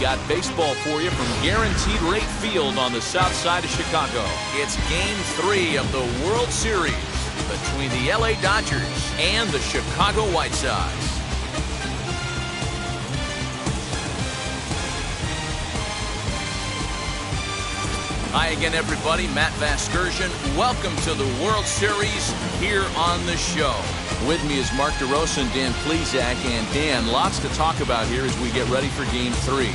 got baseball for you from Guaranteed Rate Field on the south side of Chicago. It's Game 3 of the World Series between the LA Dodgers and the Chicago White Sox. Hi again, everybody. Matt Vasgersian. Welcome to the World Series here on the show. With me is Mark DeRosa and Dan Plesac. And Dan, lots to talk about here as we get ready for Game 3.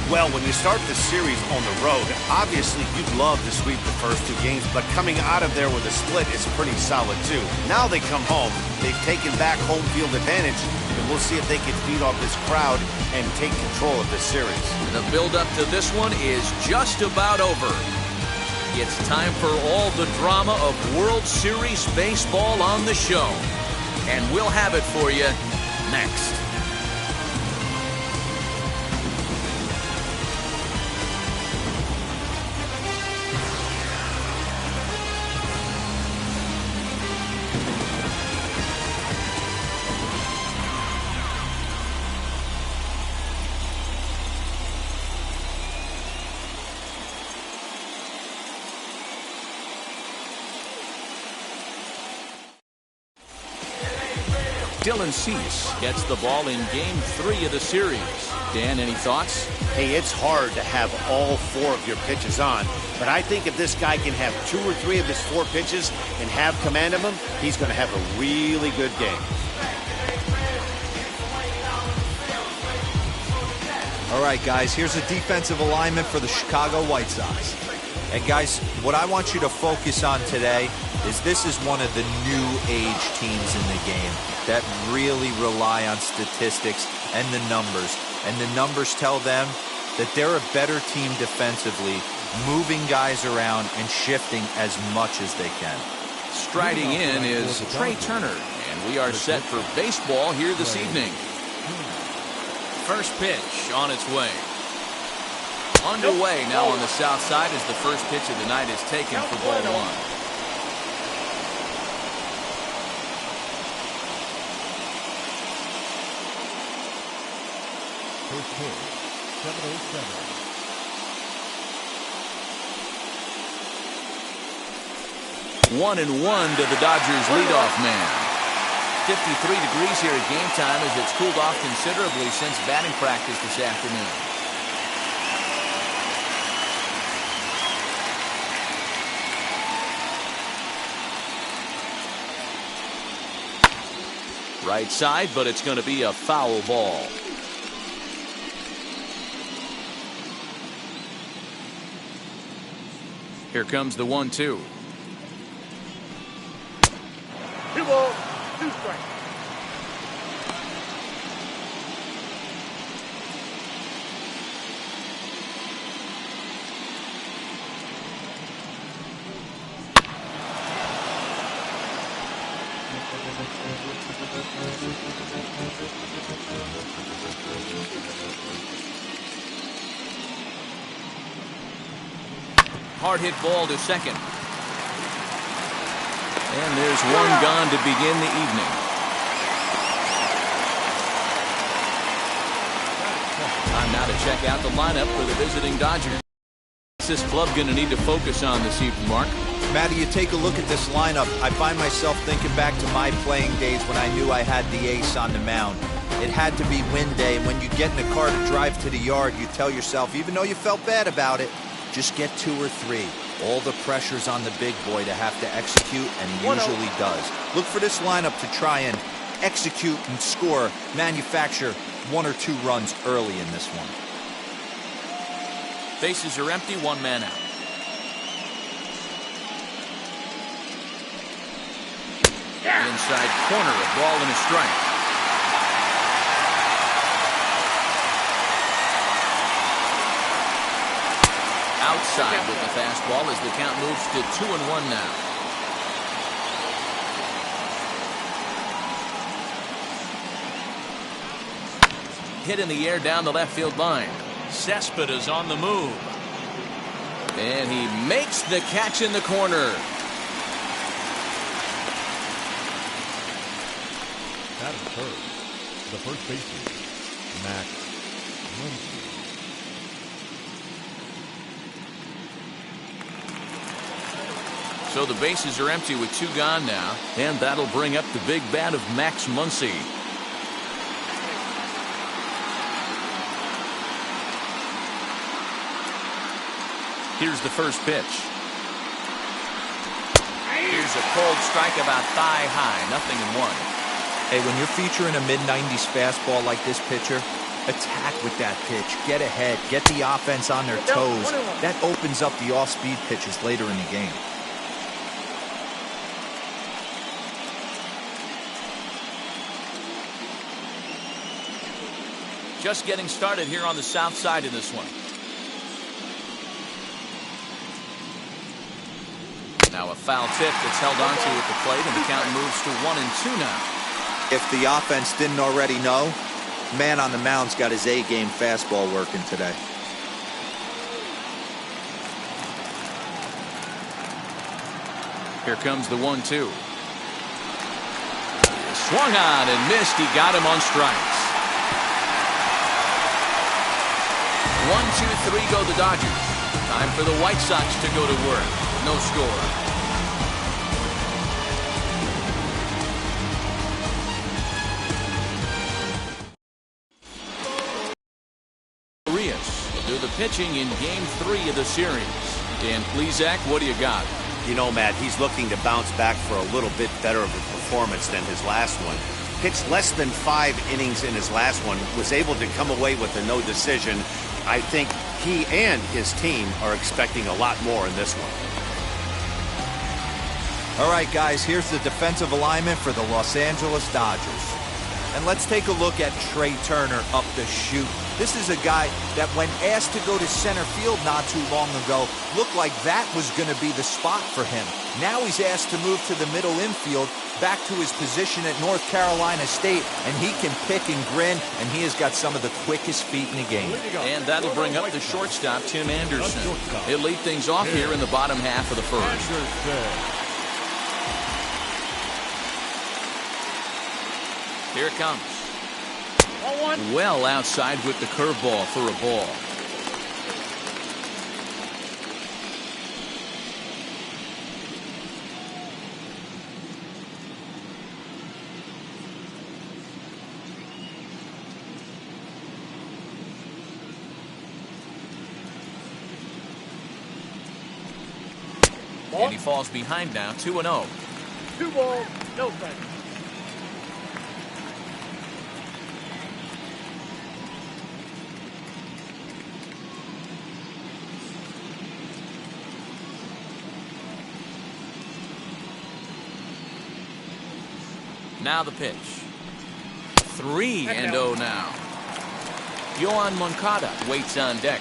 Well, when you start the series on the road, obviously you'd love to sweep the first 2 games, but coming out of there with a split is pretty solid too. Now they come home, they've taken back home field advantage, and we'll see if they can feed off this crowd and take control of this series. The build-up to this one is just about over. It's time for all the drama of World Series baseball on the show. And we'll have it for you next. Dylan Cease gets the ball in Game 3 of the series. Dan, any thoughts? Hey, it's hard to have all 4 of your pitches on, but I think if this guy can have 2 or 3 of his 4 pitches and have command of them, he's going to have a really good game. All right, guys, here's a defensive alignment for the Chicago White Sox. And guys, what I want you to focus on today is this is one of the new age teams in the game that really rely on statistics and the numbers. And the numbers tell them that they're a better team defensively, moving guys around and shifting as much as they can. Striding in is Trey Turner, and we are set for baseball here this evening. First pitch on its way. Underway now on the south side as the first pitch of the night is taken for ball 1. First pitch, 7:07. 1-1 to the Dodgers leadoff man. 53 degrees here at game time as it's cooled off considerably since batting practice this afternoon. Right side, but it's going to be a foul ball. Here comes the 1-2. 2 balls, 2 strikes. Hard hit ball to second. And there's one gone to begin the evening. Time now to check out the lineup for the visiting Dodgers. What's this club going to need to focus on this evening, Mark? Matty, you take a look at this lineup. I find myself thinking back to my playing days when I knew I had the ace on the mound. It had to be win day. When you get in a car to drive to the yard, you tell yourself, even though you felt bad about it, just get 2 or 3. All the pressure's on the big boy to have to execute, and he usually does. Look for this lineup to try and execute and score, manufacture 1 or 2 runs early in this one. Bases are empty, 1 man out. Inside corner, a ball and a strike. Outside with the fastball as the count moves to 2-1 now. Hit in the air down the left field line. Cespedes on the move. And he makes the catch in the corner. That is third. The first baseman, Max Muncy. So the bases are empty with 2 gone now, and that'll bring up the big bat of Max Muncy. Here's the first pitch. Here's a cold strike about thigh high, 0-1. Hey, when you're featuring a mid-90s fastball like this pitcher, attack with that pitch. Get ahead. Get the offense on their toes. That opens up the off-speed pitches later in the game. Just getting started here on the south side in this one. Now a foul tip that's held onto at the plate, and the count moves to 1-2 now. If the offense didn't already know, man on the mound's got his A-game fastball working today. Here comes the 1-2. Swung on and missed. He got him on strikes. 1-2-3 go the Dodgers. Time for the White Sox to go to work. No score. Will do the pitching in Game 3 of the series. Dan Plesac, what do you got? You know, Matt, he's looking to bounce back for a little bit better of a performance than his last one. Pitched less than 5 innings in his last one, was able to come away with a no decision. I think he and his team are expecting a lot more in this one. All right, guys, here's the defensive alignment for the Los Angeles Dodgers. And let's take a look at Trey Turner up the chute. This is a guy that when asked to go to center field not too long ago, looked like that was going to be the spot for him. Now he's asked to move to the middle infield, back to his position at North Carolina State, and he can pick and grin, and he has got some of the quickest feet in the game. And that'll bring up the shortstop, Tim Anderson. He'll lead things off here in the bottom half of the first. Here it comes. Well outside with the curveball for a ball. And he falls behind now, 2-0. 2 balls, no strikes. Now the pitch. 3-0 now. Yoan Moncada waits on deck.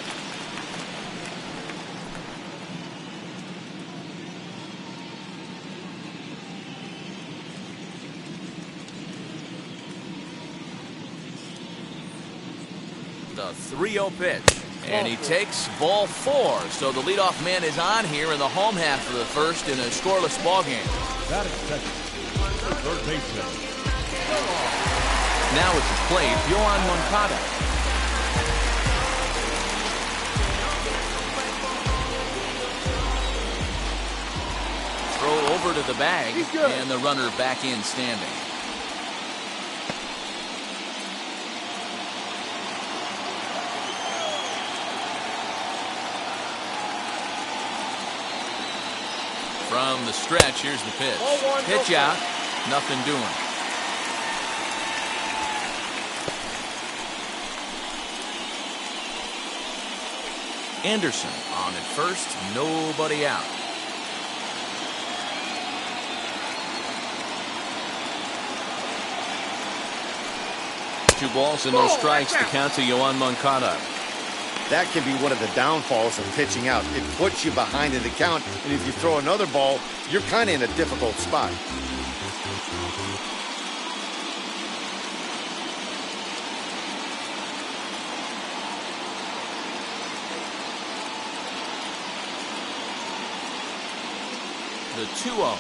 The 3-0 pitch. And he takes ball 4. So the leadoff man is on here in the home half of the first in a scoreless ball game. That is second. Third baseman. Now at the plate, Yoan Moncada. Throw over to the bag, and the runner back in standing. From the stretch, here's the pitch. Pitch out, nothing doing. Anderson on at first, nobody out. Two balls and no strikes to count to Yoan Moncada. That can be one of the downfalls of pitching out. It puts you behind in the count, and if you throw another ball, you're kind of in a difficult spot. The 2-0.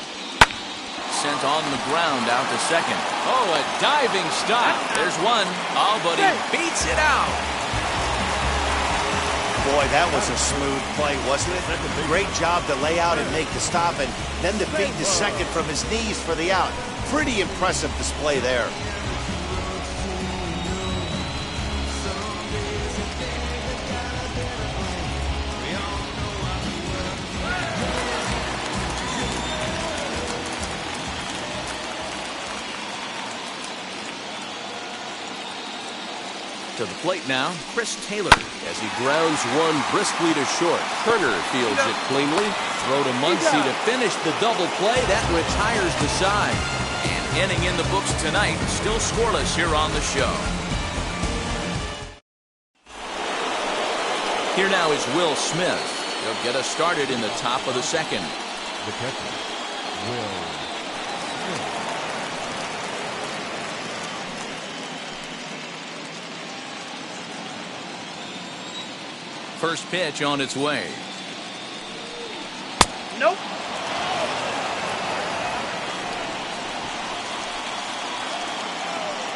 Sent on the ground out to second. Oh, a diving stop. There's one. Oh, but he beats it out. Boy, that was a smooth play, wasn't it? Great job to lay out and make the stop, and then to feed the second from his knees for the out. Pretty impressive display there. To the plate now, Chris Taylor, as he grounds one briskly to short. Turner fields it cleanly. Throw to Muncy to finish the double play. That retires the side. And inning in the books tonight, still scoreless here on the show. Here now is Will Smith. He'll get us started in the top of the second. The catcher, Will Smith. First pitch on its way. Nope.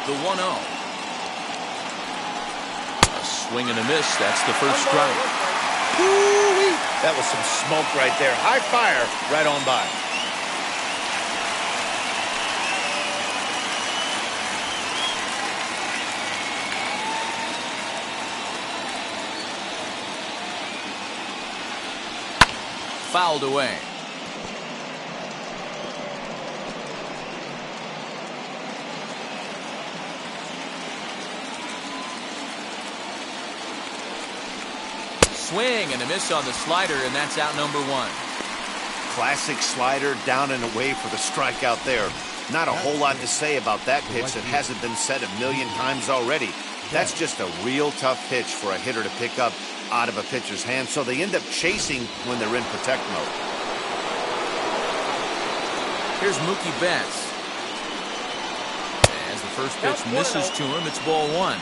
The 1-0. A swing and a miss. That's the first strike. Woo-wee. That was some smoke right there. High fire right on by. Fouled away. Swing and a miss on the slider, and that's out number one. Classic slider down and away for the strikeout there. Not a whole lot to say about that pitch that hasn't been said a million times already. That's just a real tough pitch for a hitter to pick up out of a pitcher's hand, so they end up chasing when they're in protect mode. Here's Mookie Betts. As the first pitch misses to him, it's ball one.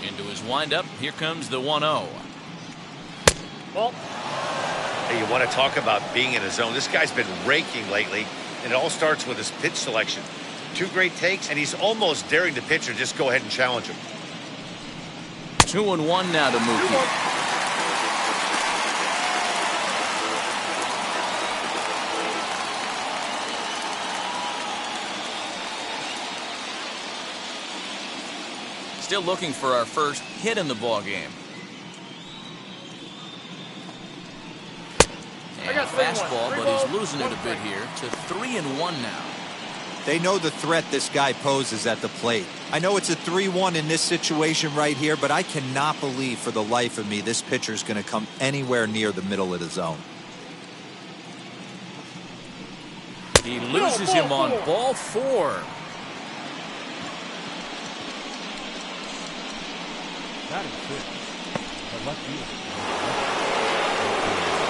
Into his windup, here comes the 1-0. Well, Hey, you want to talk about being in a zone? This guy's been raking lately, and it all starts with his pitch selection. Two great takes, and he's almost daring the pitcher just go ahead and challenge him. 2-1 now to Mookie. Still looking for our first hit in the ball game. And fastball, but he's losing it a bit here to 3-1 now. They know the threat this guy poses at the plate. I know it's a 3-1 in this situation right here, but I cannot believe for the life of me this pitcher is going to come anywhere near the middle of the zone. He loses him on ball four. that is it. The left field.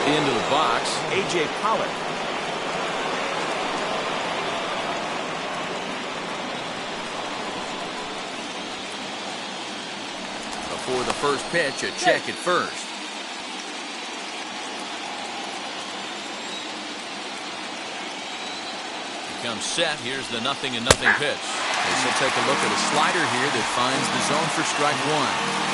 Into the box, A.J. Pollock. Before the first pitch, a check at first. Becomes set. Here's the 0-0 pitch. We'll take a look at a slider here that finds the zone for strike one.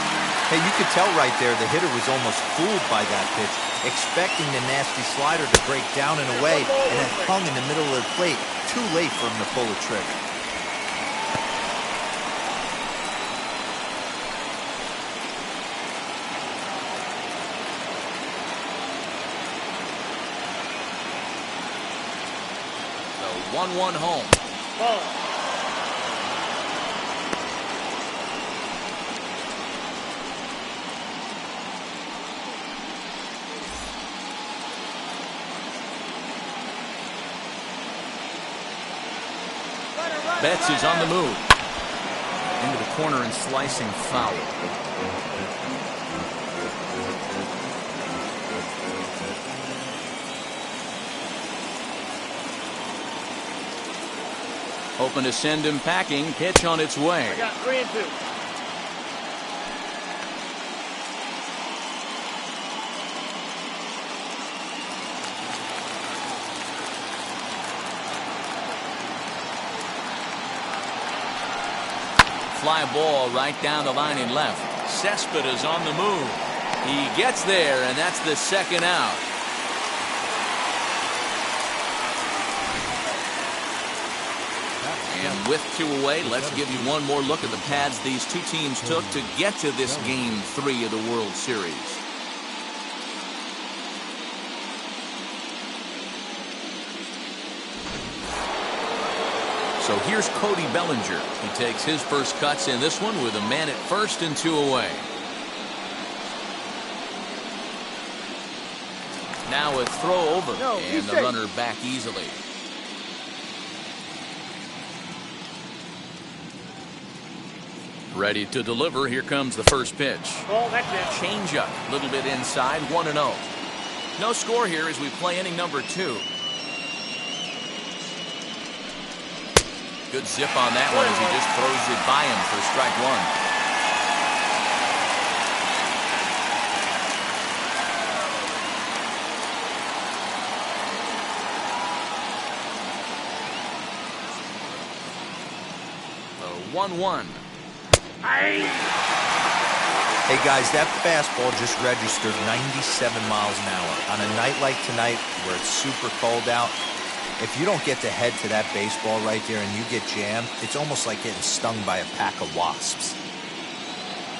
Hey, you could tell right there the hitter was almost fooled by that pitch, expecting the nasty slider to break down and away, and it hung in the middle of the plate. Too late for him to pull the trigger. So 1-1 home. Betts is on the move. Into the corner and slicing foul. Hoping to send him packing. Pitch on its way. I got 3-2. fly ball right down the line in left. Cespedes on the move. He gets there, and that's the second out. And with 2 away, let's give you one more look at the pads these two teams took to get to this Game 3 of the World Series. So here's Cody Bellinger. He takes his first cuts in this one with a man at first and 2 away. Now a throw over, and the runner back easily. Ready to deliver. Here comes the first pitch. Oh, that's it. Change up, a little bit inside, 1-0. No score here as we play inning number 2. Good zip on that one as he just throws it by him for strike 1. The 1-1. Hey guys, that fastball just registered 97 miles an hour. On a night like tonight where it's super cold out, if you don't get the head to that baseball right there and you get jammed, it's almost like getting stung by a pack of wasps.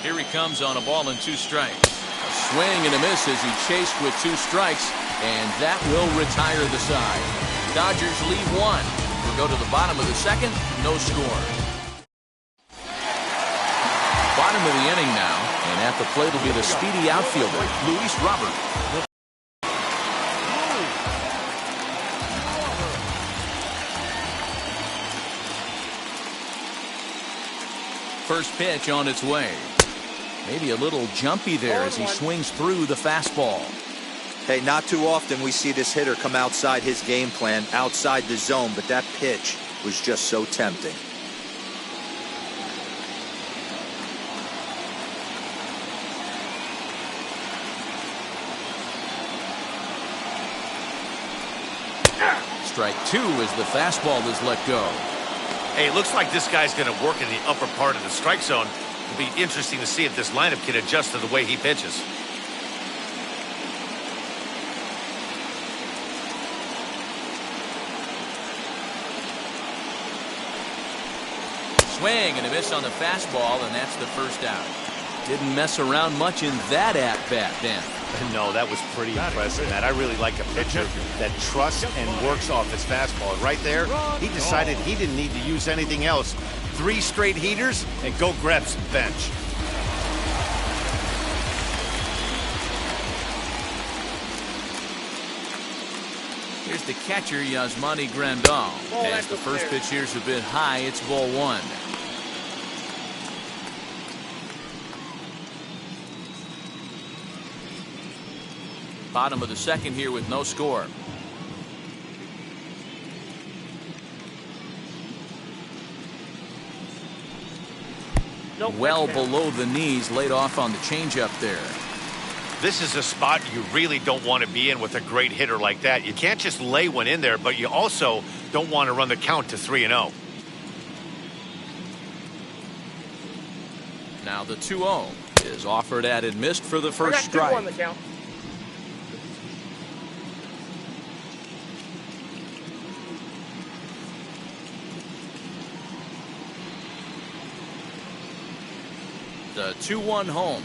Here he comes on a ball and 2 strikes. A swing and a miss as he chased with 2 strikes, and that will retire the side. Dodgers leave 1. We'll go to the bottom of the second, no score. Bottom of the inning now, and at the plate will be the speedy outfielder, Luis Robert. First pitch on its way. Maybe a little jumpy there as he swings through the fastball. Hey, not too often we see this hitter come outside his game plan, outside the zone, but that pitch was just so tempting. Strike 2 as the fastball is let go. Hey, it looks like this guy's going to work in the upper part of the strike zone. It'll be interesting to see if this lineup can adjust to the way he pitches. Swing and a miss on the fastball, and that's the first out. Didn't mess around much in that at-bat, Dan. No, that was pretty impressive, Matt. I really like a pitcher that trusts and works off his fastball. Right there, he decided he didn't need to use anything else. 3 straight heaters and go grab some bench. Here's the catcher, Yasmani Grandal. As the first pitch here's a bit high, it's ball 1. Bottom of the second here with no score. Well below the knees, laid off on the changeup there. This is a spot you really don't want to be in with a great hitter like that. You can't just lay one in there, but you also don't want to run the count to 3-0. Now the 2-0 is offered at and missed for the first strike. The 2-1 home,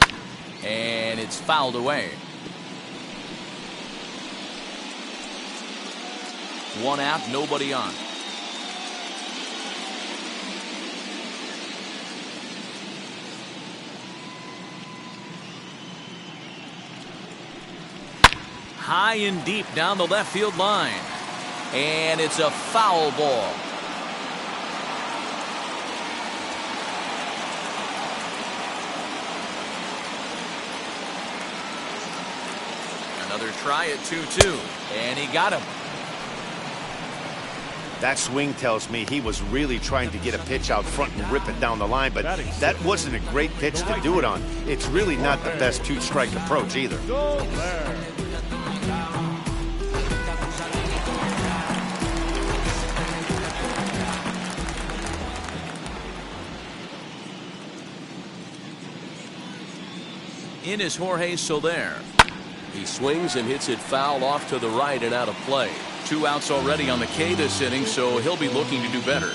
and it's fouled away. 1 out, nobody on. High and deep down the left field line, and it's a foul ball. Another try at 2-2, and he got him. That swing tells me he was really trying to get a pitch out front and rip it down the line, but that wasn't a great pitch to do it on. It's really not the best 2-strike approach either. In is Jorge Soler. He swings and hits it foul off to the right and out of play. 2 outs already on the K this inning, so he'll be looking to do better.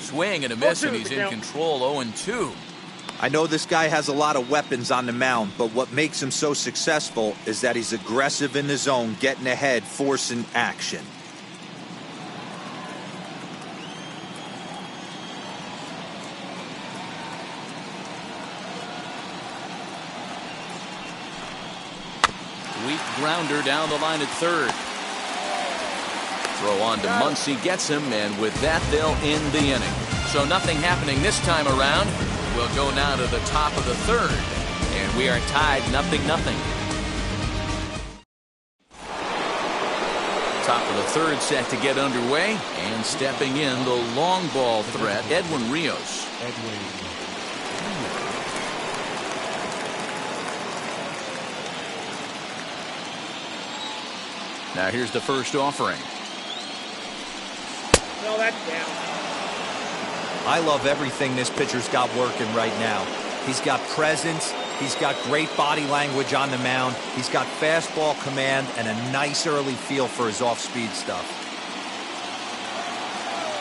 Swing and a miss, and he's in control. 0-2. I know this guy has a lot of weapons on the mound, but what makes him so successful is that he's aggressive in the zone, getting ahead, forcing action. Weak grounder down the line at third. Throw on to Muncy, gets him, and with that, they'll end the inning. So nothing happening this time around. We'll go now to the top of the third, and we are tied 0-0. Top of the third set to get underway, and stepping in the long ball threat, Edwin Rios. Now here's the first offering. No, that's down. I love everything this pitcher's got working right now. He's got presence, he's got great body language on the mound, he's got fastball command and a nice early feel for his off-speed stuff.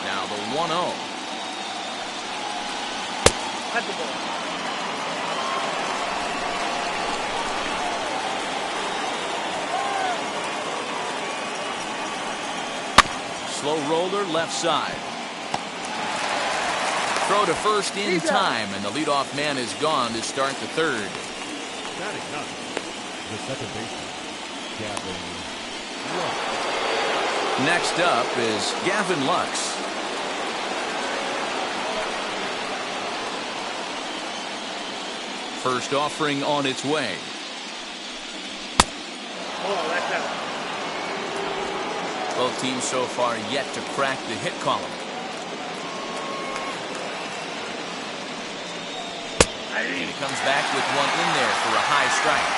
Now the 1-0. That's the ball. Slow roller left side. Throw to first in time, and the leadoff man is gone to start the third. Batting up, the second baseman, Gavin Lux. Next up is Gavin Lux. First offering on its way. Oh, that's out. Both teams so far yet to crack the hit column. And he comes back with one in there for a high strike.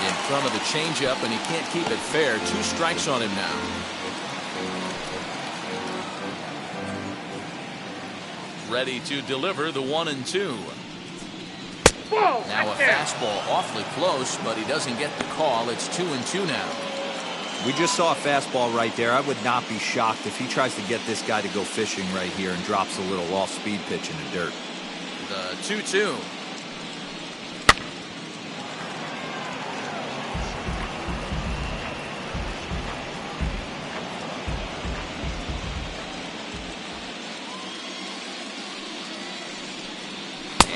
In front of the changeup, and he can't keep it fair. 2 strikes on him now. Ready to deliver the 1-2. Whoa, Now a fastball awfully close, but he doesn't get the call. It's 2-2 now. We just saw a fastball right there. I would not be shocked if he tries to get this guy to go fishing right here and drops a little off-speed pitch in the dirt. The 2-2.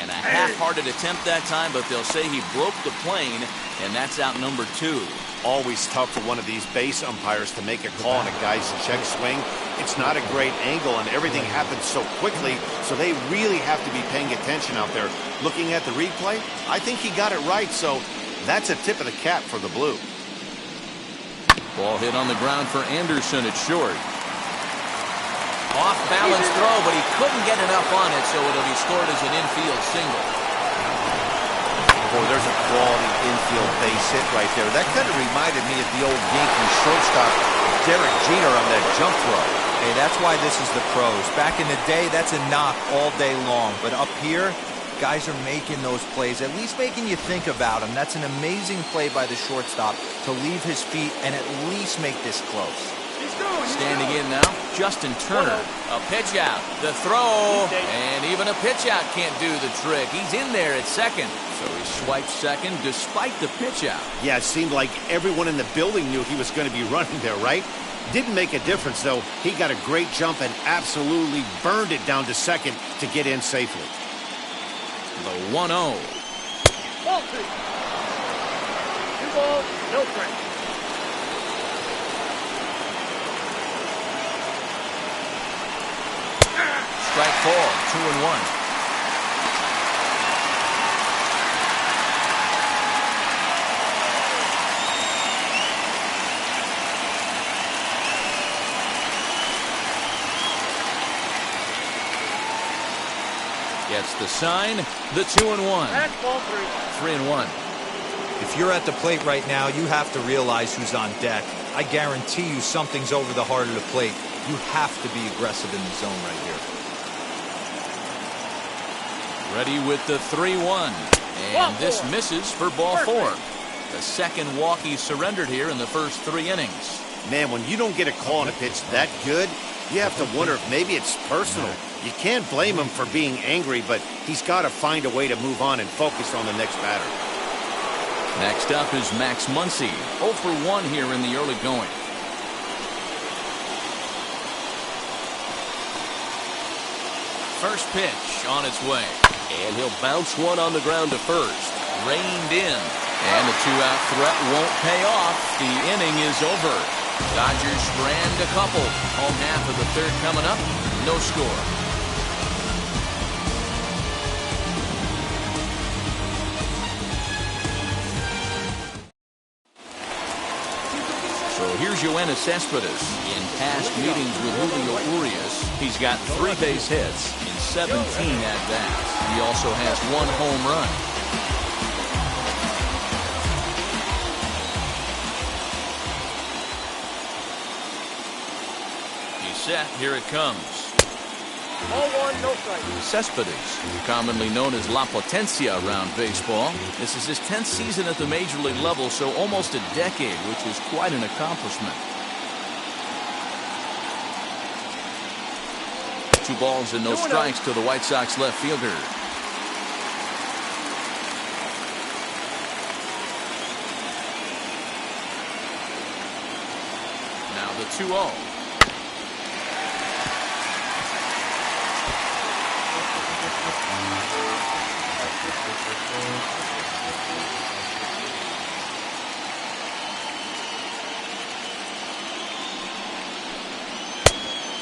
And a half-hearted attempt that time, but they'll say he broke the plane, and that's out number 2. Always tough for one of these base umpires to make a call on a guy's check swing. It's not a great angle, and everything happens so quickly, so they really have to be paying attention out there. Looking at the replay, I think he got it right, so that's a tip of the cap for the Blue. Ball hit on the ground for Anderson at short. Off-balance throw, but he couldn't get enough on it, so it'll be scored as an infield single. Boy, there's a quality infield base hit right there. That kind of reminded me of the old Yankees shortstop, Derek Jeter, on that jump throw. Hey, that's why this is the pros. Back in the day, that's a knock all day long. But up here, guys are making those plays, at least making you think about them. That's an amazing play by the shortstop to leave his feet and at least make this close. Standing in now, Justin Turner. A pitch out, the throw, and even a pitch out can't do the trick. He's in there at second, so he swipes second despite the pitch out. Yeah, it seemed like everyone in the building knew he was going to be running there, right? Didn't make a difference, though. He got a great jump and absolutely burned it down to second to get in safely. The 1-0. Ball 2. 2 balls, no strikes. Strike ball, 2-1. Gets the sign. The 2-1. That's ball 3. 3-1. If you're at the plate right now, you have to realize who's on deck. I guarantee you something's over the heart of the plate. You have to be aggressive in the zone right here. Ready with the 3-1. And this misses for ball 4. The second walk he surrendered here in the first 3 innings. Man, when you don't get a call on a pitch that good, you have to wonder if maybe it's personal. You can't blame him for being angry, but he's got to find a way to move on and focus on the next batter. Next up is Max Muncy. 0 for 1 here in the early going. First pitch on its way. And he'll bounce one on the ground to first. Reined in. And the 2-out threat won't pay off. The inning is over. Dodgers strand a couple. Home half of the third coming up. No score. So here's Yoenis Cespedes. In past meetings with Julio Urias, he's got 3 base hits in 17 at-bats. He also has 1 home run. He's set. Here it comes. Ball 1, no strike. Cespedes, commonly known as La Potencia around baseball. This is his 10th season at the major league level, so almost a decade, which is quite an accomplishment. 2 balls and no strikes to the White Sox left fielder. Now the 2-0.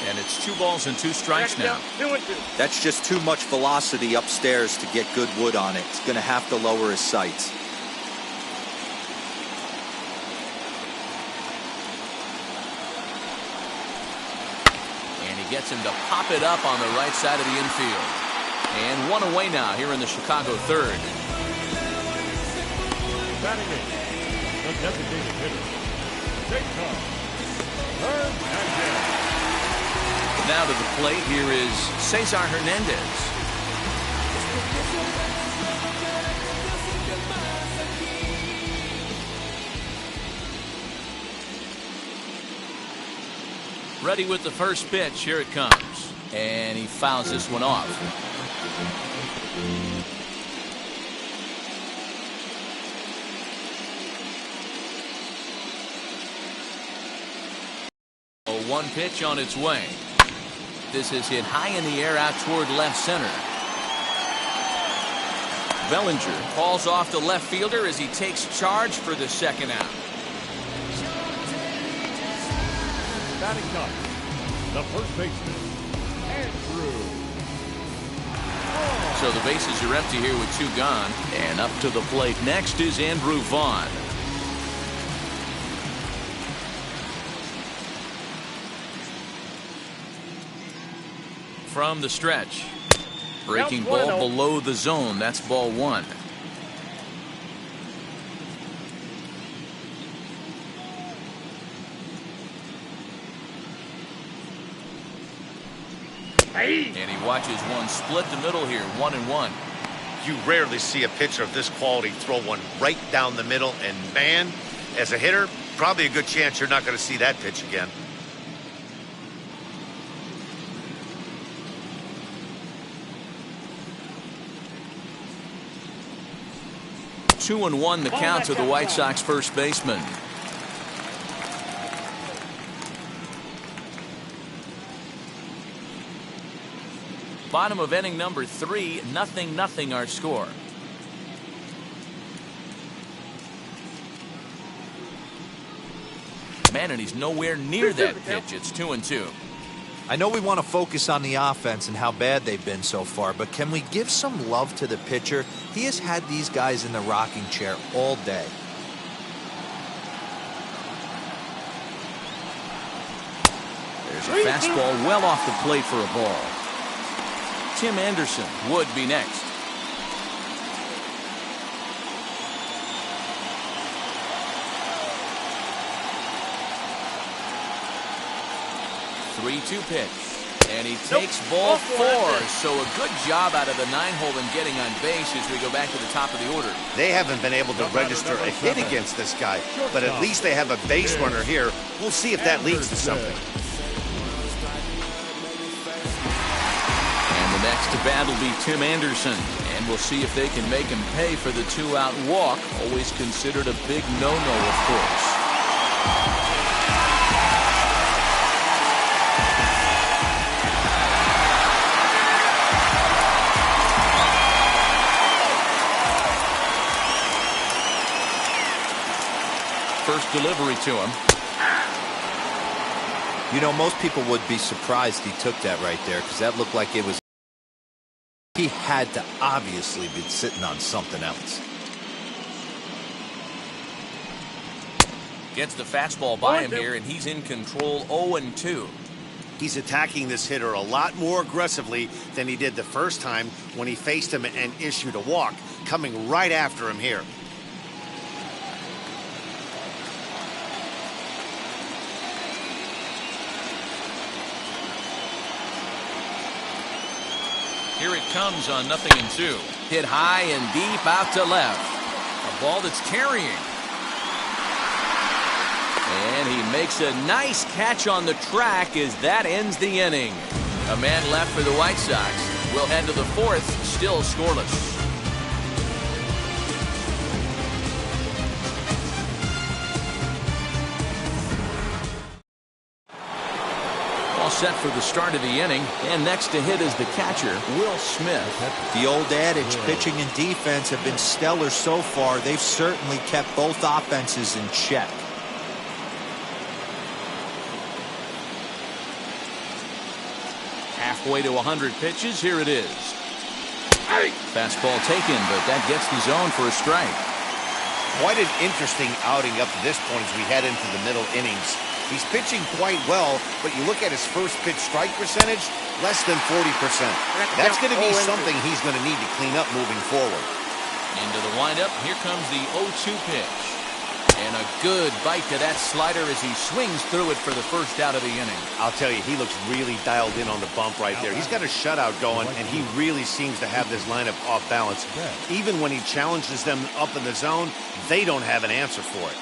And it's 2 balls and 2 strikes now. 2-2. That's just too much velocity upstairs to get good wood on it. He's going to have to lower his sights. And he gets him to pop it up on the right side of the infield. And 1 away now here in the Chicago third. Batting in. The designated hitter. Take time. Third and 10. Now to the plate, here is Cesar Hernandez. Ready with the first pitch. Here it comes. And he fouls this one off. A 1 pitch on its way. This is hit high in the air out toward left center. Bellinger falls off the left fielder as he takes charge for the second out. Batting top. The first baseman, Andrew. So the bases are empty here with 2 gone. And up to the plate next is Andrew Vaughn. From the stretch. Breaking ball below the zone. That's ball 1. And he watches one split the middle here. 1-1. You rarely see a pitcher of this quality throw one right down the middle, and man, as a hitter, probably a good chance you're not going to see that pitch again. Two and 1 the count to the White Sox first baseman. Bottom of inning number 3, 0-0 our score. Man, and he's nowhere near that pitch. It's 2-2. I know we want to focus on the offense and how bad they've been so far, but can we give some love to the pitcher? He has had these guys in the rocking chair all day. There's a fastball well off the plate for a ball. Tim Anderson would be next. 3-2 pitch. And he takes ball 4. So a good job out of the 9-hole in getting on base as we go back to the top of the order. They haven't been able to register a hit against this guy, but at least they have a base runner here. We'll see if that leads to something. And the next to bat will be Tim Anderson. And we'll see if they can make him pay for the 2-out walk. Always considered a big no-no, of course. First delivery to him. You know, most people would be surprised he took that right there, because that looked like it was. He had to obviously be sitting on something else. Gets the fastball by him here, and he's in control. 0-2. He's attacking this hitter a lot more aggressively than he did the first time when he faced him and issued a walk, coming right after him here. Here it comes on 0-2. Hit high and deep out to left. A ball that's carrying. And he makes a nice catch on the track as that ends the inning. A man left for the White Sox. We'll head to the 4th, still scoreless. Set for the start of the inning, and next to hit is the catcher, Will Smith. The old adage, pitching and defense have been stellar so far. They've certainly kept both offenses in check. Halfway to 100 pitches, here it is. Fastball taken, but that gets the zone for a strike. Quite an interesting outing up to this point as we head into the middle innings. He's pitching quite well, but you look at his first pitch strike percentage, less than 40%. That's going to be something he's going to need to clean up moving forward. Into the windup, here comes the 0-2 pitch. And a good bite to that slider as he swings through it for the first out of the inning. I'll tell you, he looks really dialed in on the bump right there. He's got a shutout going, and he really seems to have this lineup off balance. Even when he challenges them up in the zone, they don't have an answer for it.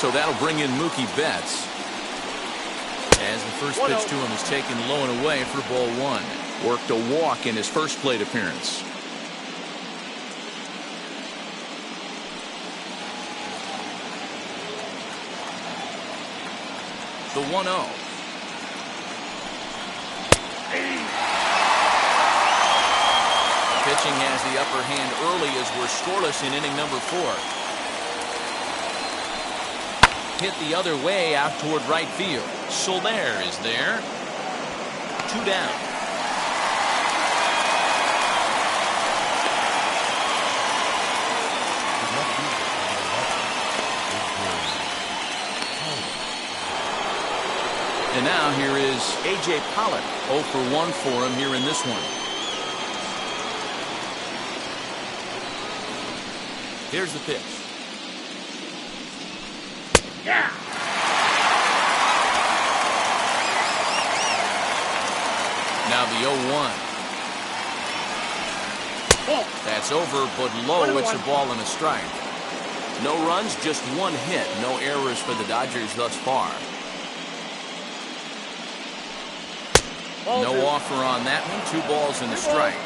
So that'll bring in Mookie Betts. As the first pitch to him is taken low and away for ball 1. Worked a walk in his first plate appearance. The 1-0. Pitching has the upper hand early as we're scoreless in inning number 4. Hit the other way out toward right field. Soler is there. 2 down. And now here is A.J. Pollock. 0 for 1 for him here in this one. Here's the pitch. Yeah. Now the 0-1. That's over, but low. It's a ball and a strike. No runs, just 1 hit. No errors for the Dodgers thus far. No offer on that one. 2 balls and a strike.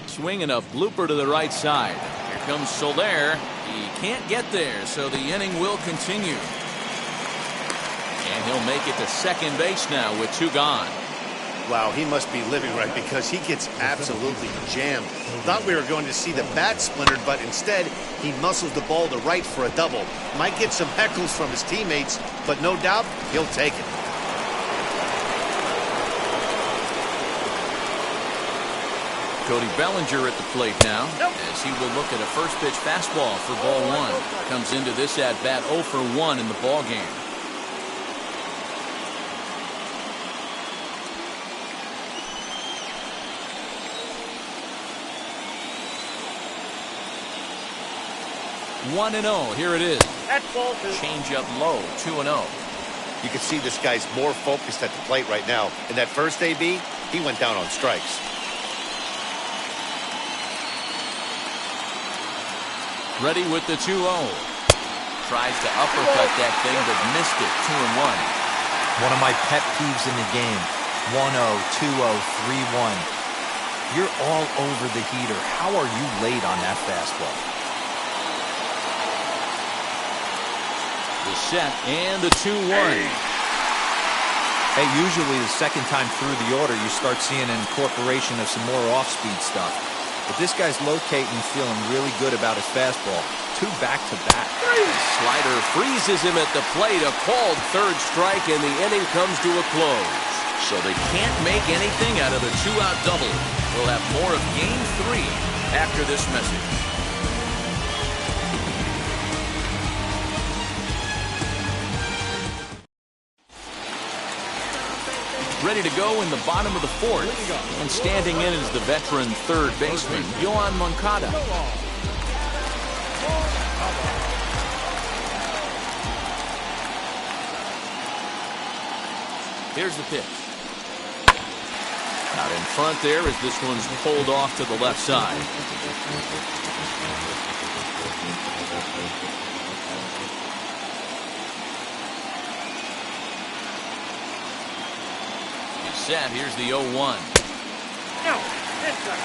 Swinging a blooper to the right side. Here comes Soler. He can't get there, so the inning will continue. And he'll make it to second base now with 2 gone. Wow, he must be living right because he gets absolutely jammed. Thought we were going to see the bat splintered, but instead he muscles the ball to right for a double. Might get some heckles from his teammates, but no doubt he'll take it. Cody Bellinger at the plate now, as he will look at a first pitch fastball for ball one. Comes into this at bat 0 for 1 in the ball game. One and 0. Here it is. Change up low. 2 and 0. You can see this guy's more focused at the plate right now. In that first AB, he went down on strikes. Ready with the 2-0. Tries to uppercut that thing, but missed it. 2 and 1. One of my pet peeves in the game. 1-0, 2-0, 3-1. You're all over the heater. How are you late on that fastball? The set and the 2-1. Hey, usually the second time through the order, you start seeing an incorporation of some more off-speed stuff. But this guy's locating, feeling really good about his fastball. 2 back-to-back. Slider freezes him at the plate. A called third strike, and the inning comes to a close. So they can't make anything out of the 2-out double. We'll have more of Game 3 after this message. Ready to go in the bottom of the 4th. And standing in is the veteran third baseman, Yoan Moncada. Here's the pitch. Out in front there as this one's pulled off to the left side. Set. Here's the 0-1. No, it's right.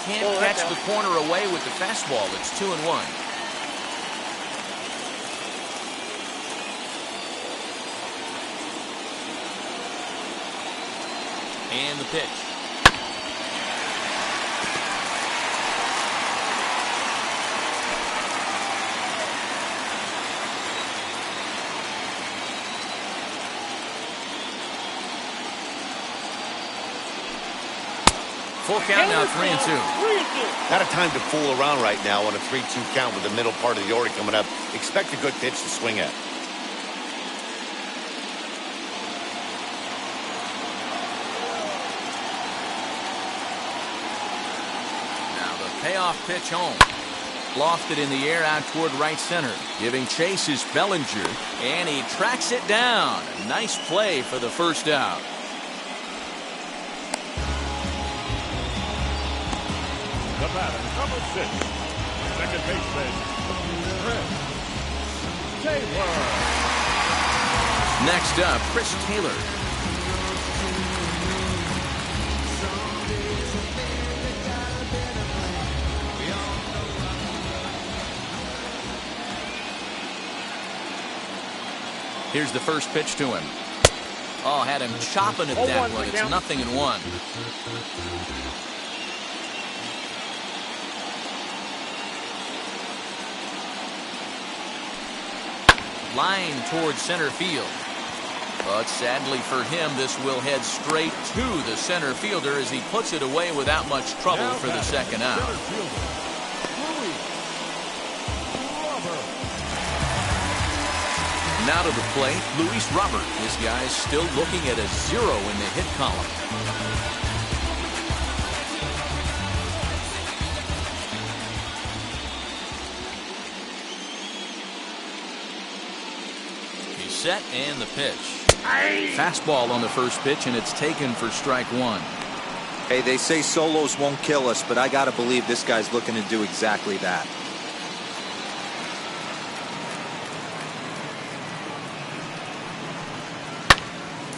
Can't catch the corner away with the fastball. It's 2 and 1. And the pitch. Full count now, 3 and 2. Not a time to fool around right now on a 3-2 count with the middle part of the order coming up. Expect a good pitch to swing at. Now the payoff pitch home. Lofted in the air out toward right center. Giving chase is Bellinger, and he tracks it down. Nice play for the first out. The batter, number 6, second baseman, Chris Taylor. Next up, Chris Taylor. Here's the first pitch to him. Oh, had him chopping at that one. It's 0-1. Line towards center field. But sadly for him, this will head straight to the center fielder as he puts it away without much trouble for the second out. Now to the plate, Luis Robert. This guy's still looking at a 0 in the hit column. Set and the pitch. Fastball on the first pitch, and it's taken for strike 1. Hey, they say solos won't kill us, but I gotta believe this guy's looking to do exactly that.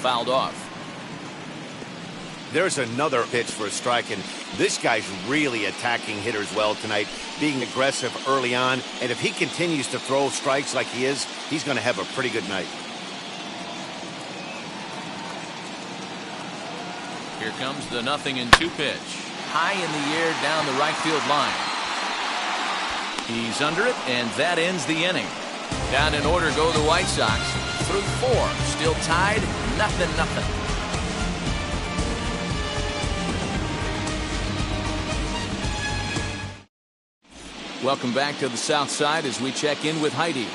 Fouled off. There's another pitch for a strike, and this guy's really attacking hitters well tonight, being aggressive early on, and if he continues to throw strikes like he is, he's going to have a pretty good night. Here comes the 0-2 pitch. High in the air down the right field line. He's under it, and that ends the inning. Down in order go the White Sox. Through 4. Still tied, 0-0. Welcome back to the South Side as we check in with Heidi.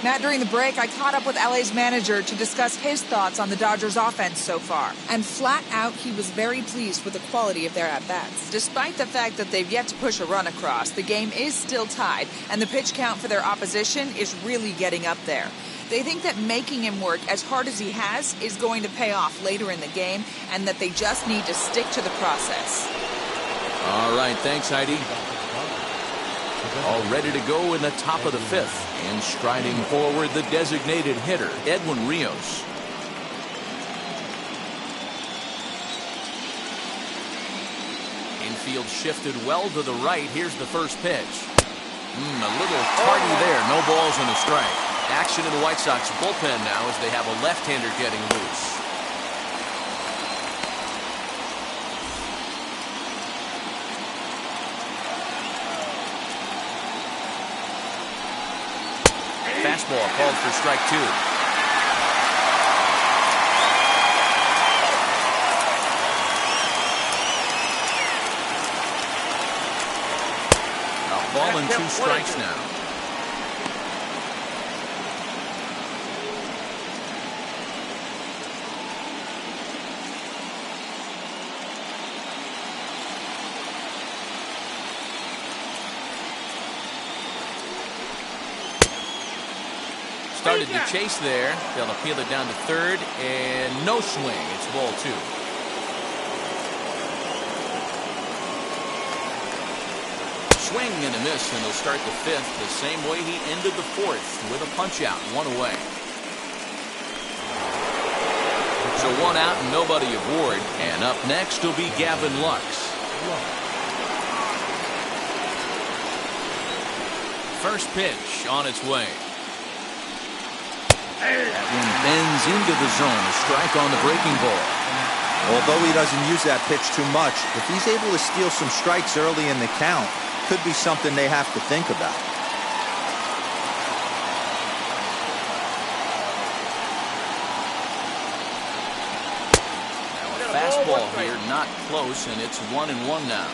Matt, during the break, I caught up with LA's manager to discuss his thoughts on the Dodgers' offense so far. And flat out, he was very pleased with the quality of their at-bats. Despite the fact that they've yet to push a run across, the game is still tied, and the pitch count for their opposition is really getting up there. They think that making him work as hard as he has is going to pay off later in the game, and that they just need to stick to the process. All right, thanks, Heidi. All ready to go in the top of the 5th. And striding forward, the designated hitter, Edwin Rios. Infield shifted well to the right. Here's the first pitch. A little tardy there. No balls and a strike. Action in the White Sox bullpen now as they have a left-hander getting loose. Fastball called for strike 2. A ball and 2 strikes now. Started to chase there. They'll appeal it down to 3rd, and no swing. It's ball 2. Swing and a miss, and he'll start the 5th the same way he ended the 4th with a punch out, 1 away. So 1 out and nobody aboard. And up next will be Gavin Lux. First pitch on its way. That one bends into the zone. A strike on the breaking ball. Although he doesn't use that pitch too much, if he's able to steal some strikes early in the count, could be something they have to think about. Now a fastball here, not close, and it's 1-1 now.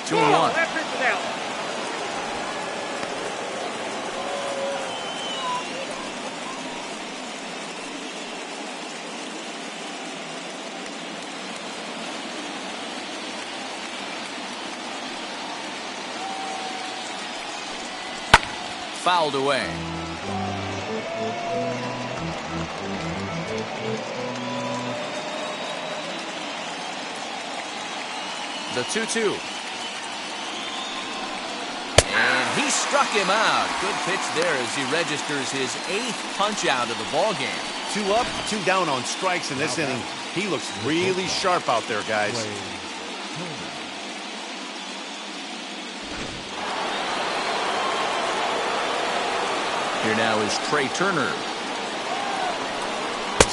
Two and 1. Fouled away. The 2-2. And he struck him out. Good pitch there as he registers his 8th punch out of the ball game. 2 up, 2 down on strikes in this inning. He looks really sharp out there, guys. Here now is Trey Turner.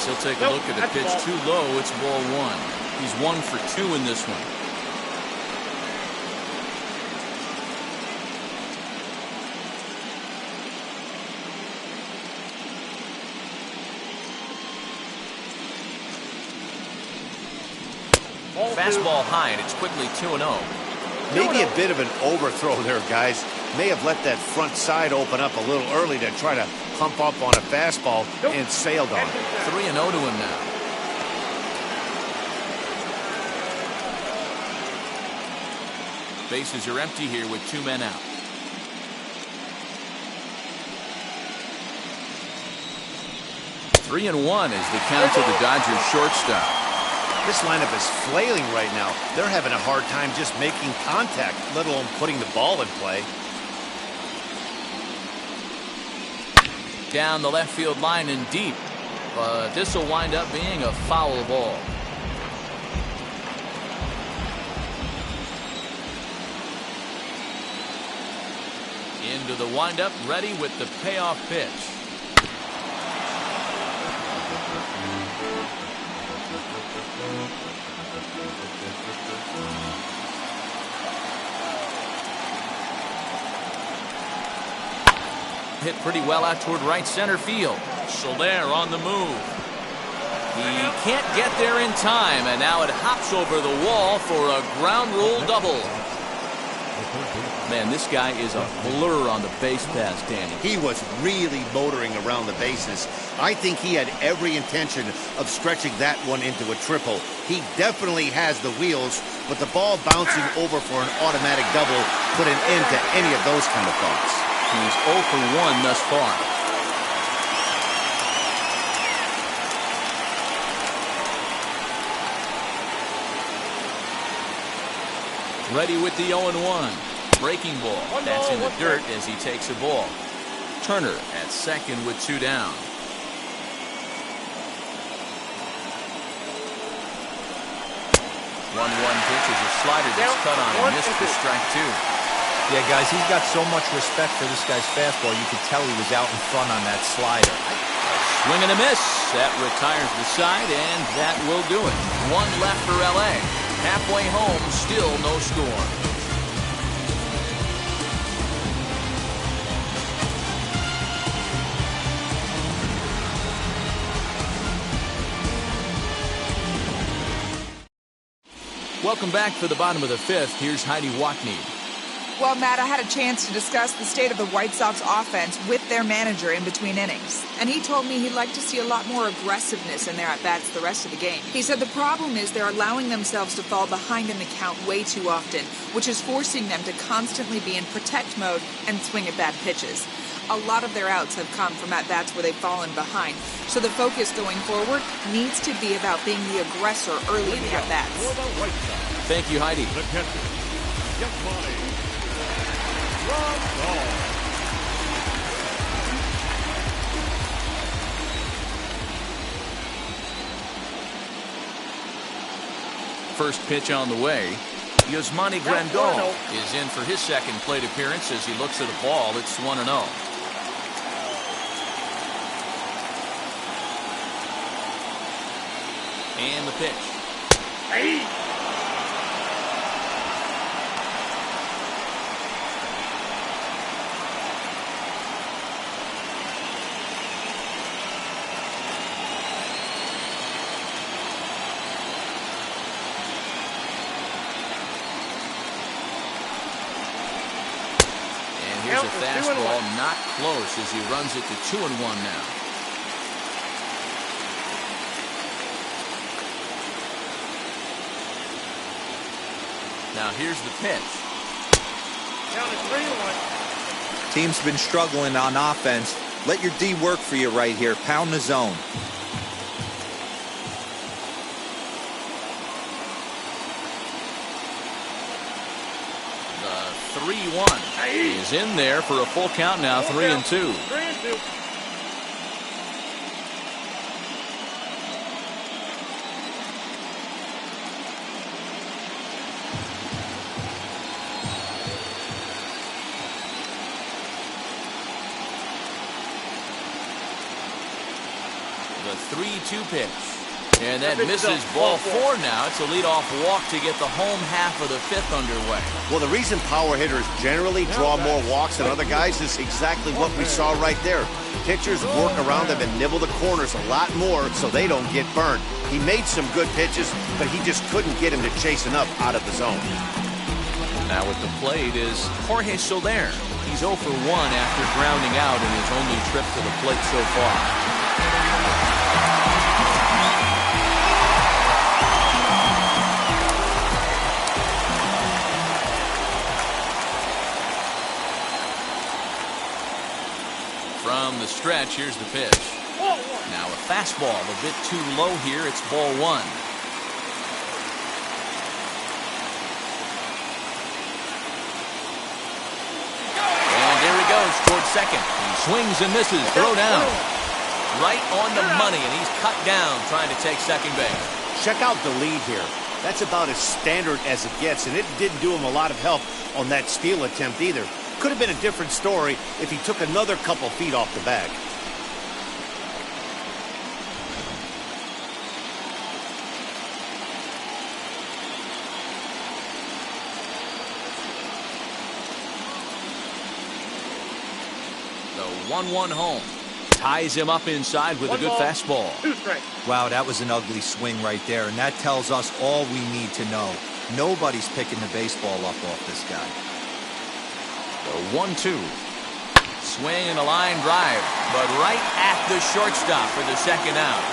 He'll take a look at the pitch too low. It's ball 1. He's 1 for 2 in this one. Fastball high, and it's quickly 2-0. Maybe a bit of an overthrow there, guys. May have let that front side open up a little early to try to pump up on a fastball and sailed on it. 3-0 to him now. Bases are empty here with 2 men out. Three and 1 is the count to the Dodgers shortstop. This lineup is flailing right now. They're having a hard time just making contact, let alone putting the ball in play. Down the left field line and deep. But this will wind up being a foul ball. Into the windup, ready with the payoff pitch. Hit pretty well out toward right center field. Soler on the move. He can't get there in time, and now it hops over the wall for a ground rule double. Man, this guy is a blur on the base pass, Danny. He was really motoring around the bases. I think he had every intention of stretching that one into a triple. He definitely has the wheels, but the ball bouncing over for an automatic double put an end to any of those kind of thoughts. He's 0 for 1 thus far. Ready with the 0-1. Breaking ball. That's in the dirt as he takes a ball. Turner at second with 2 down. 1-1 pitch is a slider that's cut on and missed for strike 2. Yeah, guys, he's got so much respect for this guy's fastball. You could tell he was out in front on that slider. Swing and a miss. That retires the side, and that will do it. 1 left for L.A. Halfway home, still no score. Welcome back for the bottom of the 5th. Here's Heidi Watney. Well, Matt, I had a chance to discuss the state of the White Sox offense with their manager in between innings. And he told me he'd like to see a lot more aggressiveness in their at-bats the rest of the game. He said the problem is they're allowing themselves to fall behind in the count way too often, which is forcing them to constantly be in protect mode and swing at bad pitches. A lot of their outs have come from at-bats where they've fallen behind. So the focus going forward needs to be about being the aggressor early in the at-bats. Thank you, Heidi. The catcher, Yasmani Grandal. First pitch on the way. Yasmani Grandal is in for his second plate appearance as he looks at a ball. It's 1-0. And the pitch. Here's a fastball, not close as he runs it to 2-1 now. Now here's the pitch. Down to 3-1. Team's been struggling on offense. Let your D work for you right here. Pound the zone. The 3-1 is in there for a full count now, 3-2. 3-2. The 3-2 pitch. And that misses ball 4 now. It's a leadoff walk to get the home half of the 5th underway. Well, the reason power hitters generally draw more walks than other guys is exactly what we saw right there. Pitchers work around them and nibble the corners a lot more so they don't get burned. He made some good pitches, but he just couldn't get him to chase enough out of the zone. Now at the plate is Jorge Soler. He's 0 for 1 after grounding out in his only trip to the plate so far. From the stretch, here's the pitch. Now a fastball, a bit too low here. It's ball 1. And there he goes towards second. He swings and misses. Throw down. Right on the money, and he's cut down trying to take second base. Check out the lead here. That's about as standard as it gets, and it didn't do him a lot of help on that steal attempt either. Could have been a different story if he took another couple feet off the bag. 1-1 home. Ties him up inside with a good fastball. Wow, that was an ugly swing right there, and that tells us all we need to know. Nobody's picking the baseball up off this guy. The 1-2. Swing and a line drive, but right at the shortstop for the second out.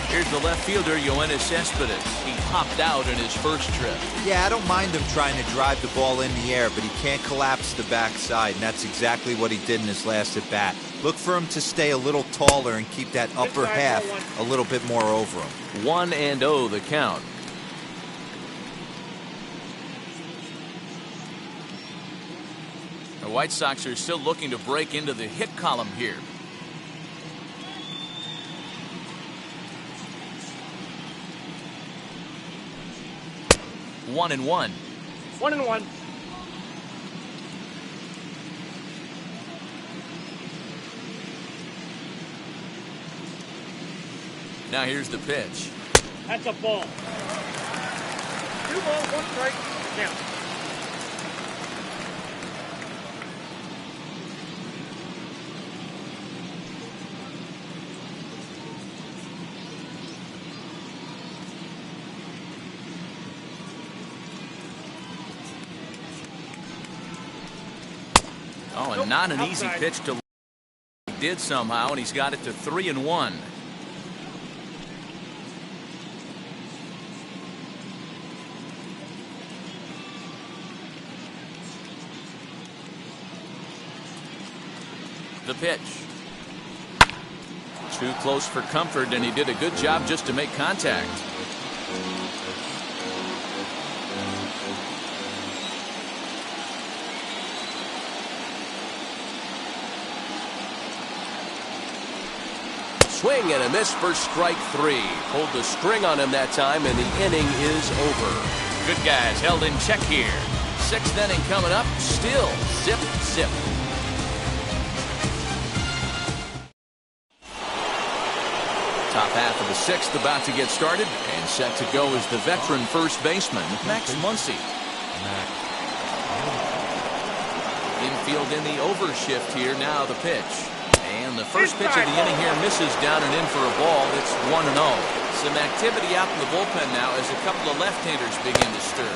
Here's the left fielder, Yoenis Cespedes. He popped out in his first trip. Yeah, I don't mind him trying to drive the ball in the air, but he can't collapse the backside, and that's exactly what he did in his last at-bat. Look for him to stay a little taller and keep that upper half a little bit more over him. 1-0 the count. The White Sox are still looking to break into the hit column here. One and one. Now here's the pitch. That's a ball. 2 balls, 1 strike. Now. Oh, and not an easy pitch to. He did somehow, and he's got it to 3-1. The pitch. Too close for comfort, and he did a good job just to make contact. Swing and a miss for strike 3. Pulled the string on him that time, and the inning is over. Good guys held in check here. 6th inning coming up. Still zip, zip. Top half of the 6th about to get started, and set to go is the veteran first baseman, Max Muncy. Infield in the overshift here. Now the pitch. And the first pitch of the inning here misses down and in for a ball. It's 1-0. Some activity out in the bullpen now as a couple of left-handers begin to stir.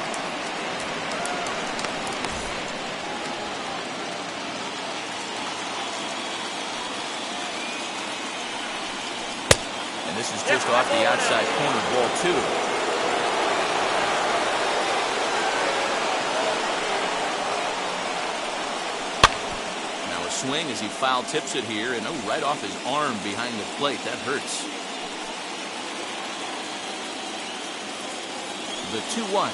And this is just off the outside corner, ball 2. Swing as he foul tips it here, and right off his arm behind the plate. That hurts. The 2-1.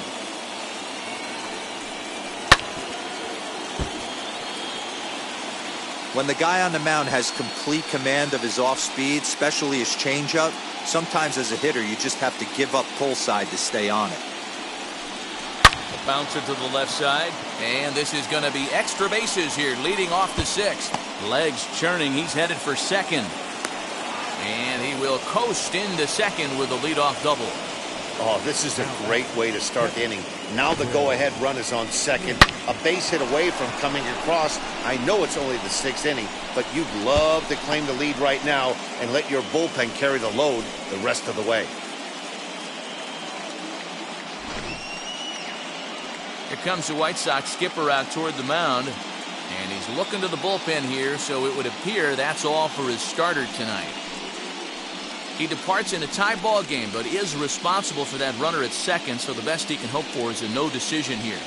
When the guy on the mound has complete command of his off speed, especially his changeup, sometimes as a hitter you just have to give up pull side to stay on it. Bouncer to the left side, and this is going to be extra bases here, leading off the 6th. Legs churning, he's headed for second, and he will coast into second with a leadoff double. Oh, this is a great way to start the inning. Now the go-ahead run is on second, a base hit away from coming across. I know it's only the 6th inning, but you'd love to claim the lead right now and let your bullpen carry the load the rest of the way. Here comes the White Sox skipper out toward the mound, and he's looking to the bullpen here, so it would appear that's all for his starter tonight. He departs in a tie ball game, but is responsible for that runner at second, so the best he can hope for is a no decision here.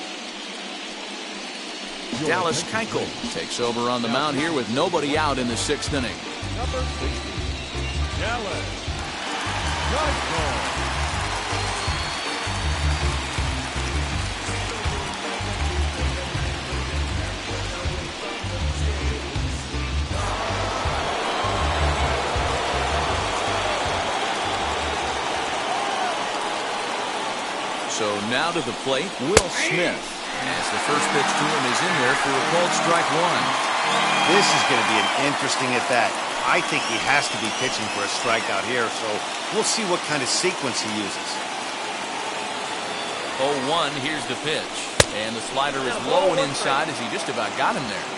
Dallas Keuchel takes over on the mound here with nobody out in the 6th inning. Number 60, Dallas Keuchel. So now to the plate, Will Smith. As the first pitch to him is in there for a called strike 1. This is going to be an interesting at-bat. I think he has to be pitching for a strikeout here, so we'll see what kind of sequence he uses. 0-1, here's the pitch. And the slider is low and inside as he just about got him there.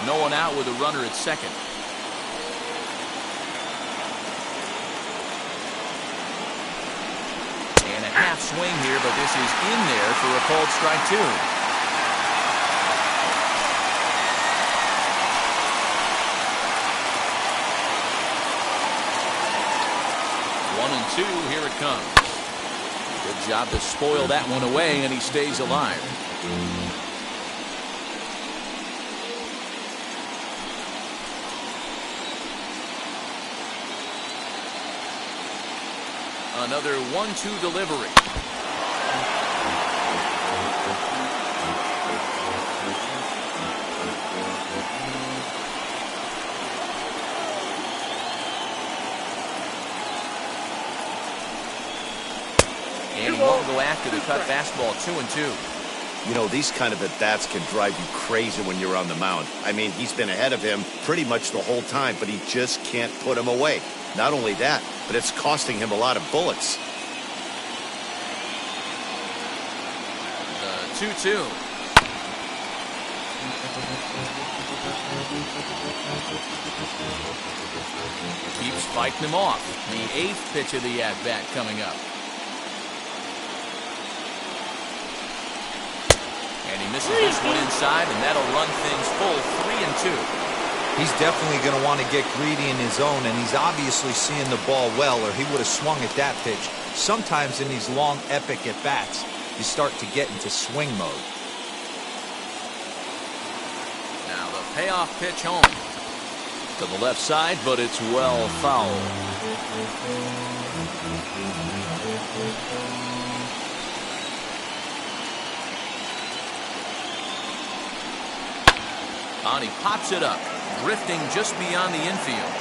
No one out with a runner at second. And a half swing here, but this is in there for a called strike 2. 1-2, here it comes. Good job to spoil that one away, and he stays alive. Another 1-2 delivery. And he won't go after the cut fastball. 2-2. You know, these kind of at-bats can drive you crazy when you're on the mound. I mean, he's been ahead of him pretty much the whole time, but he just can't put him away. Not only that, but it's costing him a lot of bullets. 2-2. Keeps fighting him off. The 8th pitch of the at-bat coming up. And he misses this one inside, and that'll run things full 3-2. He's definitely going to want to get greedy in his zone, and he's obviously seeing the ball well, or he would have swung at that pitch. Sometimes in these long, epic at-bats, you start to get into swing mode. Now the payoff pitch home. To the left side, but it's well foul. And he pops it up, drifting just beyond the infield.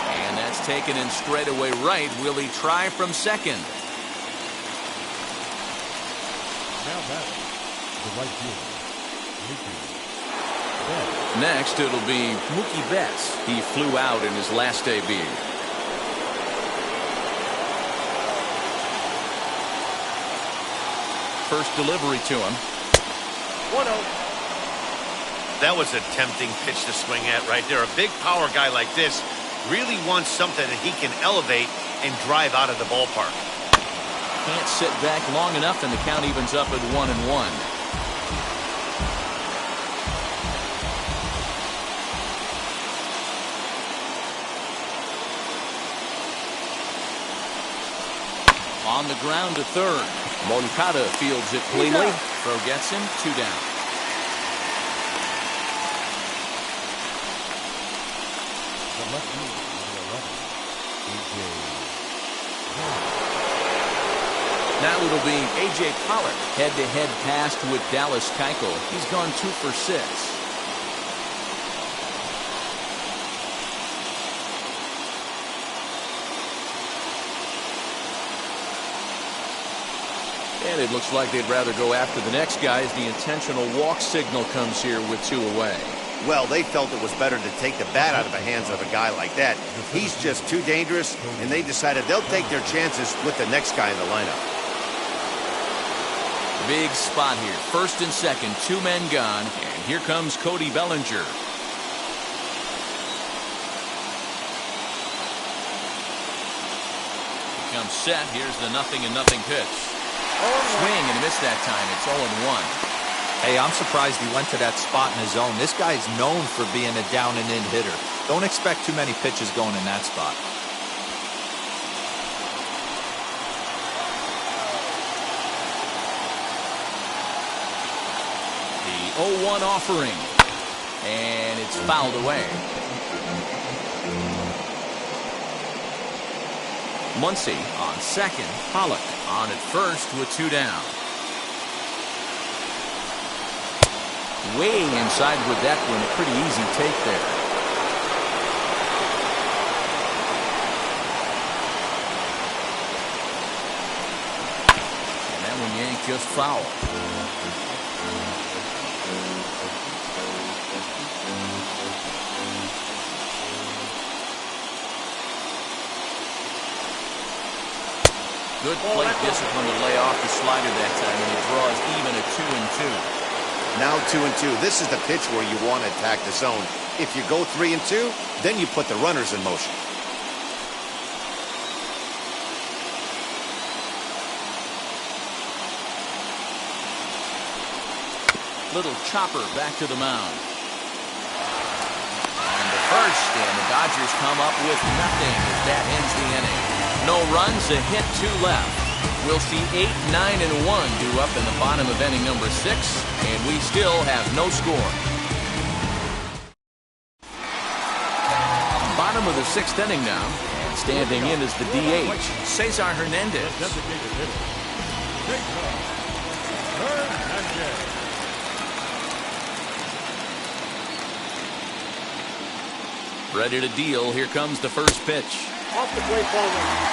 And that's taken in straightaway right. Will he try from second? Now batting, the right fielder, Next, it'll be Mookie Betts. He flew out in his last debut. First delivery to him. 1-0. That was a tempting pitch to swing at right there. A big power guy like this really wants something that he can elevate and drive out of the ballpark. Can't sit back long enough, and the count evens up at 1-1. On the ground to third. Moncada fields it cleanly. Throw gets him. 2 down. The left fielder, number 11, Now it'll be A.J. Pollock. Head-to-head pass with Dallas Keuchel. He's gone 2 for 6. And it looks like they'd rather go after the next guy as the intentional walk signal comes here with 2 away. Well, they felt it was better to take the bat out of the hands of a guy like that. He's just too dangerous, and they decided they'll take their chances with the next guy in the lineup. Big spot here. First and second, 2 men gone. And here comes Cody Bellinger. Comes set. Here's the 0-0 pitch. Swing, and he missed that time. It's 0-1. Hey, I'm surprised he went to that spot in his zone. This guy's known for being a down-and-in hitter. Don't expect too many pitches going in that spot. The 0-1 offering. And it's fouled away. Muncy on second. Pollock on at first with 2 down. Way inside with that one. A pretty easy take there. And that one yanked just foul. Good plate discipline to lay off the slider that time, and he draws even a 2-2. Now 2-2. This is the pitch where you want to attack the zone. If you go 3-2, then you put the runners in motion. Little chopper back to the mound. On to first, and the Dodgers come up with nothing as that ends the inning. No runs, a hit, 2 left. We'll see 8, 9, and 1 due up in the bottom of inning number 6, and we still have no score. Bottom of the 6th inning now, and standing in is the DH, Cesar Hernandez. Designated hitter. Hernandez. Ready to deal. Here comes the first pitch. Off the plate, ball one.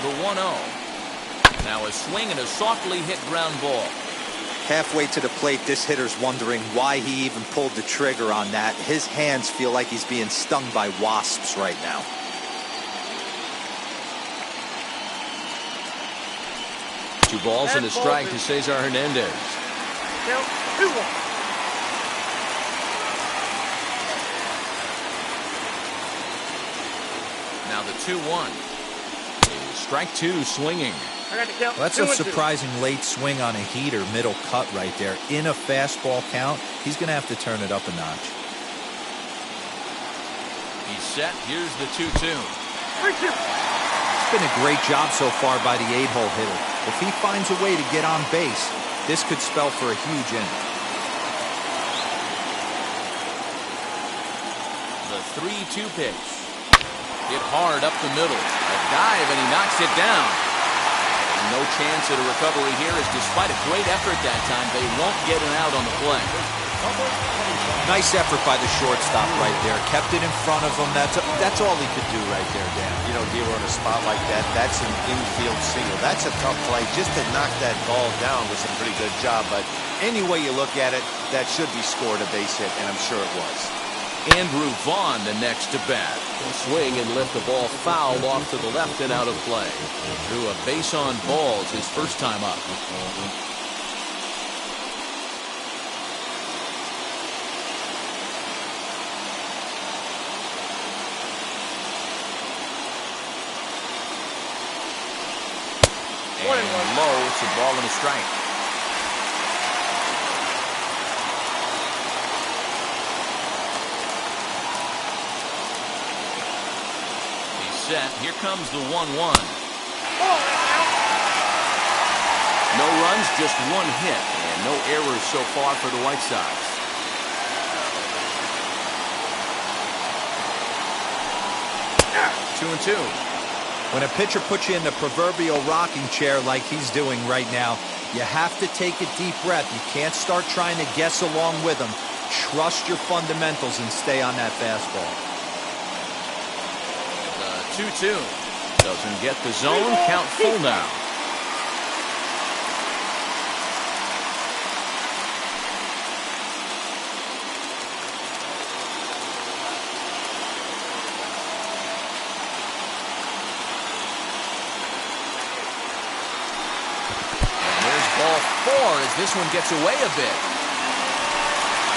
The 1-0. Now a swing and a softly hit ground ball. Halfway to the plate, this hitter's wondering why he even pulled the trigger on that. His hands feel like he's being stung by wasps right now. Two balls and a strike to Cesar Hernandez. Count 2-1. Now the 2-1. Strike 2 swinging. I got to count. Well, that's a surprising late swing on a heater, middle cut right there. In a fastball count, he's going to have to turn it up a notch. He's set. Here's the 2-2. 3-2. It's been a great job so far by the 8-hole hitter. If he finds a way to get on base, this could spell for a huge inning. The 3-2 pitch. Hit hard up the middle. A dive, and he knocks it down. And no chance at a recovery here, as despite a great effort that time, they won't get an out on the play. Nice effort by the shortstop right there. Kept it in front of him. That's all he could do right there, Dan. You know, dealer on a spot like that, that's an infield single. That's a tough play. Just to knock that ball down was a pretty good job. But any way you look at it, that should be scored a base hit, and I'm sure it was. Andrew Vaughn the next to bat. Will swing and lift the ball foul off to the left and out of play. Drew a base on balls his first time up. And low, it's a ball and a strike. Set. Here comes the 1-1. No runs, just 1 hit, and no errors so far for the White Sox. Two and 2. When a pitcher puts you in the proverbial rocking chair like he's doing right now, you have to take a deep breath. You can't start trying to guess along with him. Trust your fundamentals and stay on that fastball. 2-2. Doesn't get the zone. Count full now. And there's ball 4 as this one gets away a bit.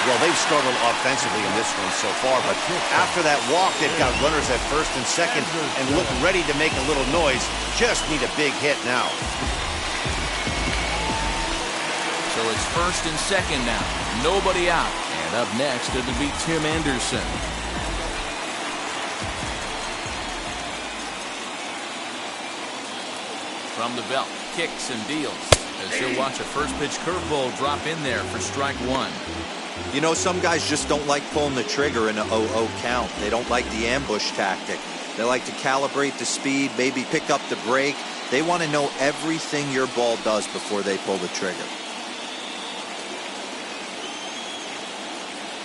Well, they've struggled offensively in this one so far, but after that walk, they've got runners at first and second and look ready to make a little noise. Just need a big hit now. So it's first and second now. Nobody out. And up next, it'll be Tim Anderson. From the belt, kicks and deals. As he'll watch a first pitch curveball drop in there for strike 1. You know, some guys just don't like pulling the trigger in a 0-0 count. They don't like the ambush tactic. They like to calibrate the speed, maybe pick up the brake. They want to know everything your ball does before they pull the trigger.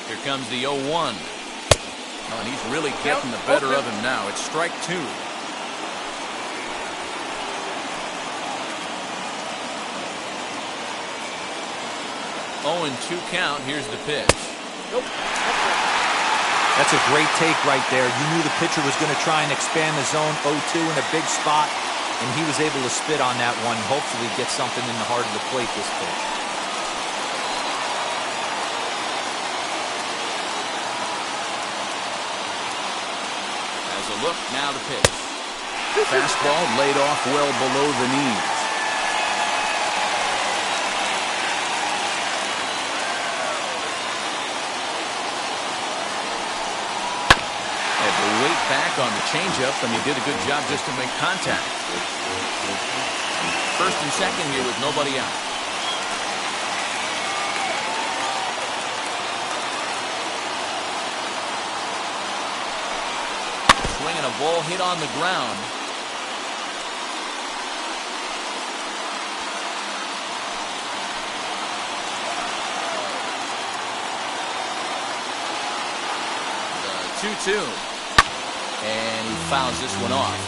Here comes the 0-1. Oh, and he's really getting the better of him now. It's strike 2. 0-2 count. Here's the pitch. That's a great take right there. You knew the pitcher was going to try and expand the zone 0-2 in a big spot, and he was able to spit on that one. Hopefully get something in the heart of the plate this pitch. As a look, now the pitch. Fastball laid off well below the knees. Weight back on the changeup, and he did a good job just to make contact. First and second here with nobody out. Swinging a ball hit on the ground. The 2-2. And he fouls this one off.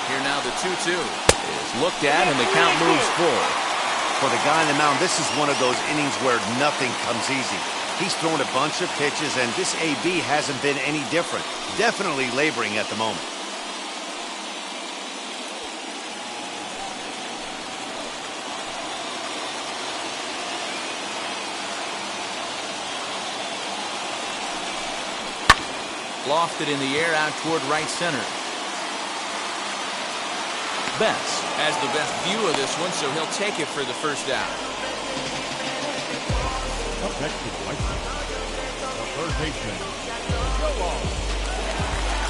Here now the 2-2 is looked at, and the count moves forward. For the guy on the mound, this is one of those innings where nothing comes easy. He's thrown a bunch of pitches, and this AB hasn't been any different. Definitely laboring at the moment. Lofted in the air out toward right center. Betts has the best view of this one, so he'll take it for the first out. Up next is White Sox. The third baseman,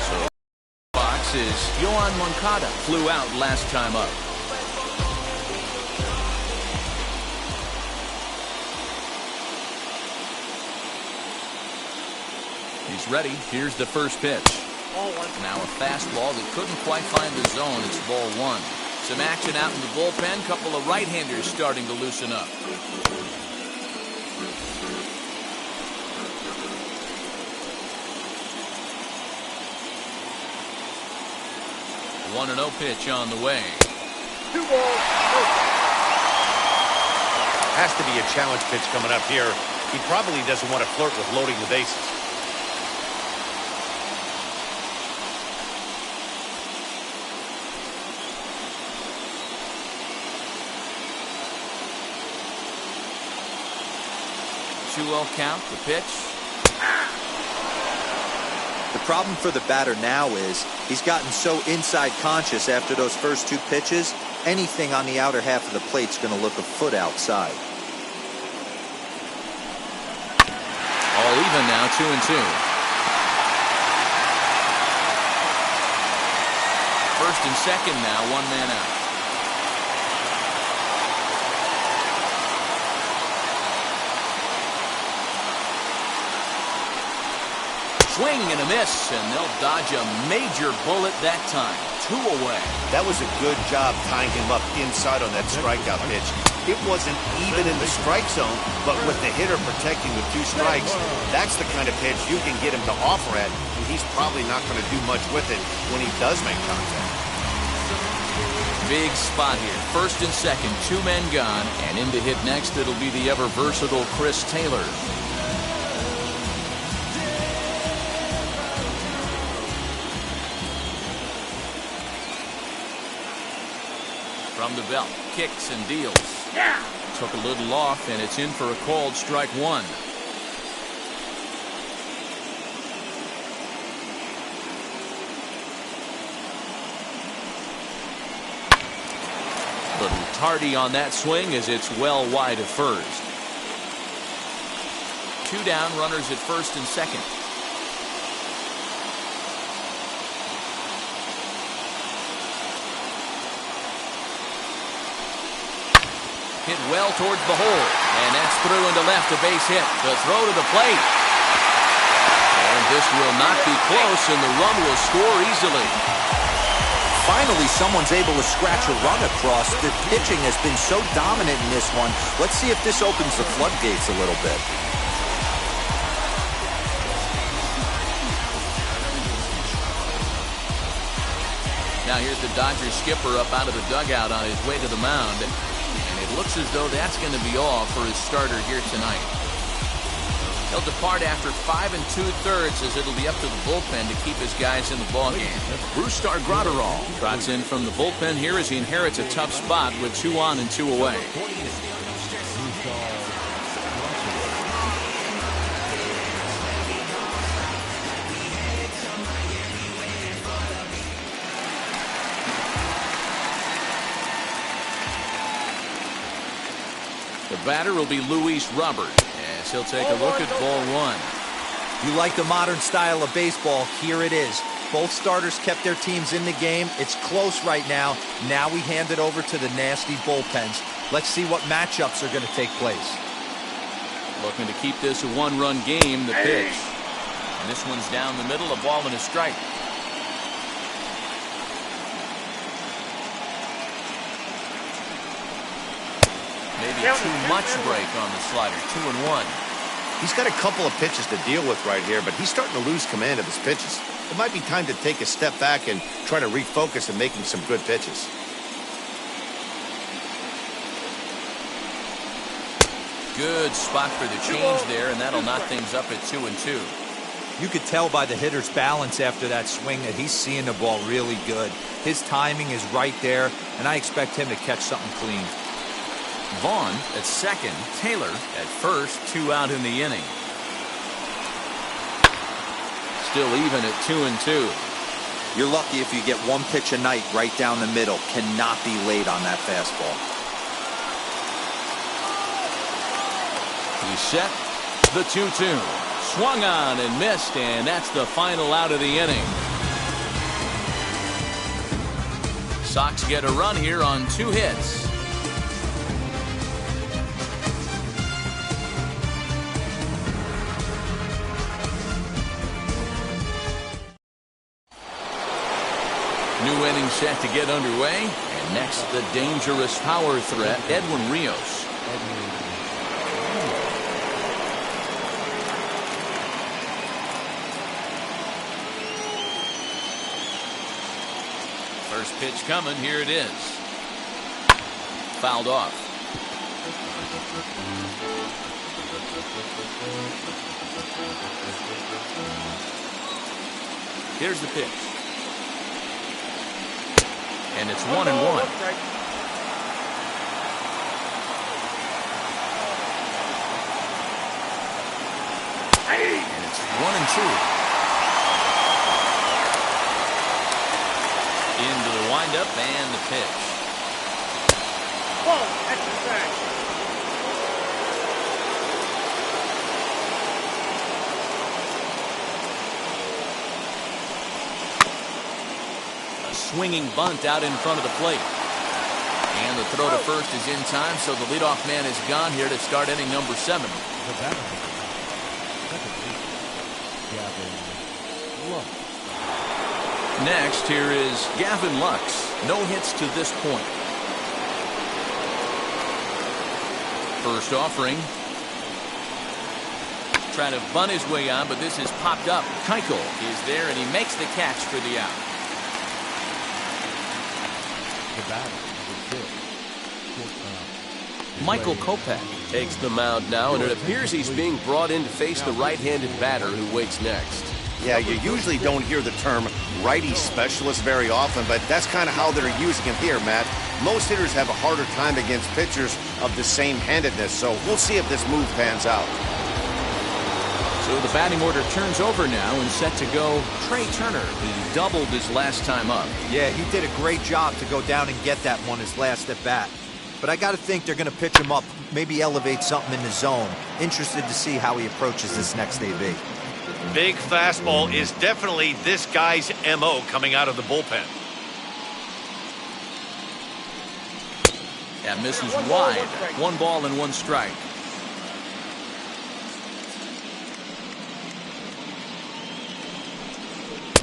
So box is Yohan Moncada. Flew out last time up. He's ready. Here's the first pitch. Now a fastball that couldn't quite find the zone. It's ball one. Some action out in the bullpen. Couple of right-handers starting to loosen up. 1-0 pitch on the way. 2 balls. Has to be a challenge pitch coming up here. He probably doesn't want to flirt with loading the bases. Count, the pitch. The problem for the batter now is he's gotten so inside conscious after those first 2 pitches, anything on the outer half of the plate's going to look a foot outside. All even now, 2-2. First and second now, 1 man out. Swing and a miss, and they'll dodge a major bullet that time. 2 away. That was a good job tying him up inside on that strikeout pitch. It wasn't even in the strike zone, but with the hitter protecting with 2 strikes, that's the kind of pitch you can get him to offer at, and he's probably not going to do much with it when he does make contact. Big spot here. First and second, 2 men gone, and in to hit next, it'll be the ever-versatile Chris Taylor. From the belt, kicks and deals. Took a little off, and it's in for a called strike 1. Little tardy on that swing as it's well wide of first. 2 down, runners at first and second. Hit well towards the hole, and that's through into left, a base hit. The throw to the plate. And this will not be close, and the run will score easily. Finally, someone's able to scratch a run across. The pitching has been so dominant in this one. Let's see if this opens the floodgates a little bit. Now here's the Dodgers skipper up out of the dugout on his way to the mound. And it looks as though that's going to be all for his starter here tonight. He'll depart after 5 2/3 as it'll be up to the bullpen to keep his guys in the ballgame. Bruce Gratterall trots in from the bullpen here as he inherits a tough spot with 2 on and 2 away. The batter will be Luis Robert as he'll take a look at ball 1. You like the modern style of baseball? Here it is. Both starters kept their teams in the game. It's close right now. Now we hand it over to the nasty bullpens. Let's see what matchups are going to take place. Looking to keep this a 1-run game, the pitch. And this one's down the middle, a ball and a strike. Maybe too much break on the slider. 2-1. He's got a couple of pitches to deal with right here, but he's starting to lose command of his pitches. It might be time to take a step back and try to refocus and making some good pitches. Good spot for the change there, and that'll knot things up at 2-2. You could tell by the hitter's balance after that swing that he's seeing the ball really good. His timing is right there, and I expect him to catch something clean. Vaughn at second, Taylor at first, 2 out in the inning. Still even at 2-2. You're lucky if you get one pitch a night right down the middle. Cannot be late on that fastball. He's set. The 2-2. Swung on and missed, and that's the final out of the inning. Sox get a run here on 2 hits. New inning set to get underway. And next, the dangerous power threat, Edwin Rios. First pitch coming. Here it is. Fouled off. Here's the pitch. And it's 1-1. And it's 1-2. Into the windup and the pitch. A swinging bunt out in front of the plate. And the throw to first is in time, so the leadoff man is gone here to start inning number 7. Next, here is Gavin Lux. No hits to this point. First offering. Trying to bunt his way on, but this has popped up. Keuchel is there, and he makes the catch for the out. Michael Kopech takes the mound now, and it appears he's being brought in to face the right-handed batter who waits next. Yeah, you usually don't hear the term righty specialist very often, but that's kind of how they're using him here, Matt. Most hitters have a harder time against pitchers of the same handedness, so we'll see if this move pans out. So the batting order turns over now and set to go Trey Turner. He doubled his last time up. Yeah, he did a great job to go down and get that one his last at bat. But I got to think they're going to pitch him up, maybe elevate something in the zone. Interested to see how he approaches this next AB. Big fastball is definitely this guy's MO coming out of the bullpen. That misses wide. 1 ball and 1 strike.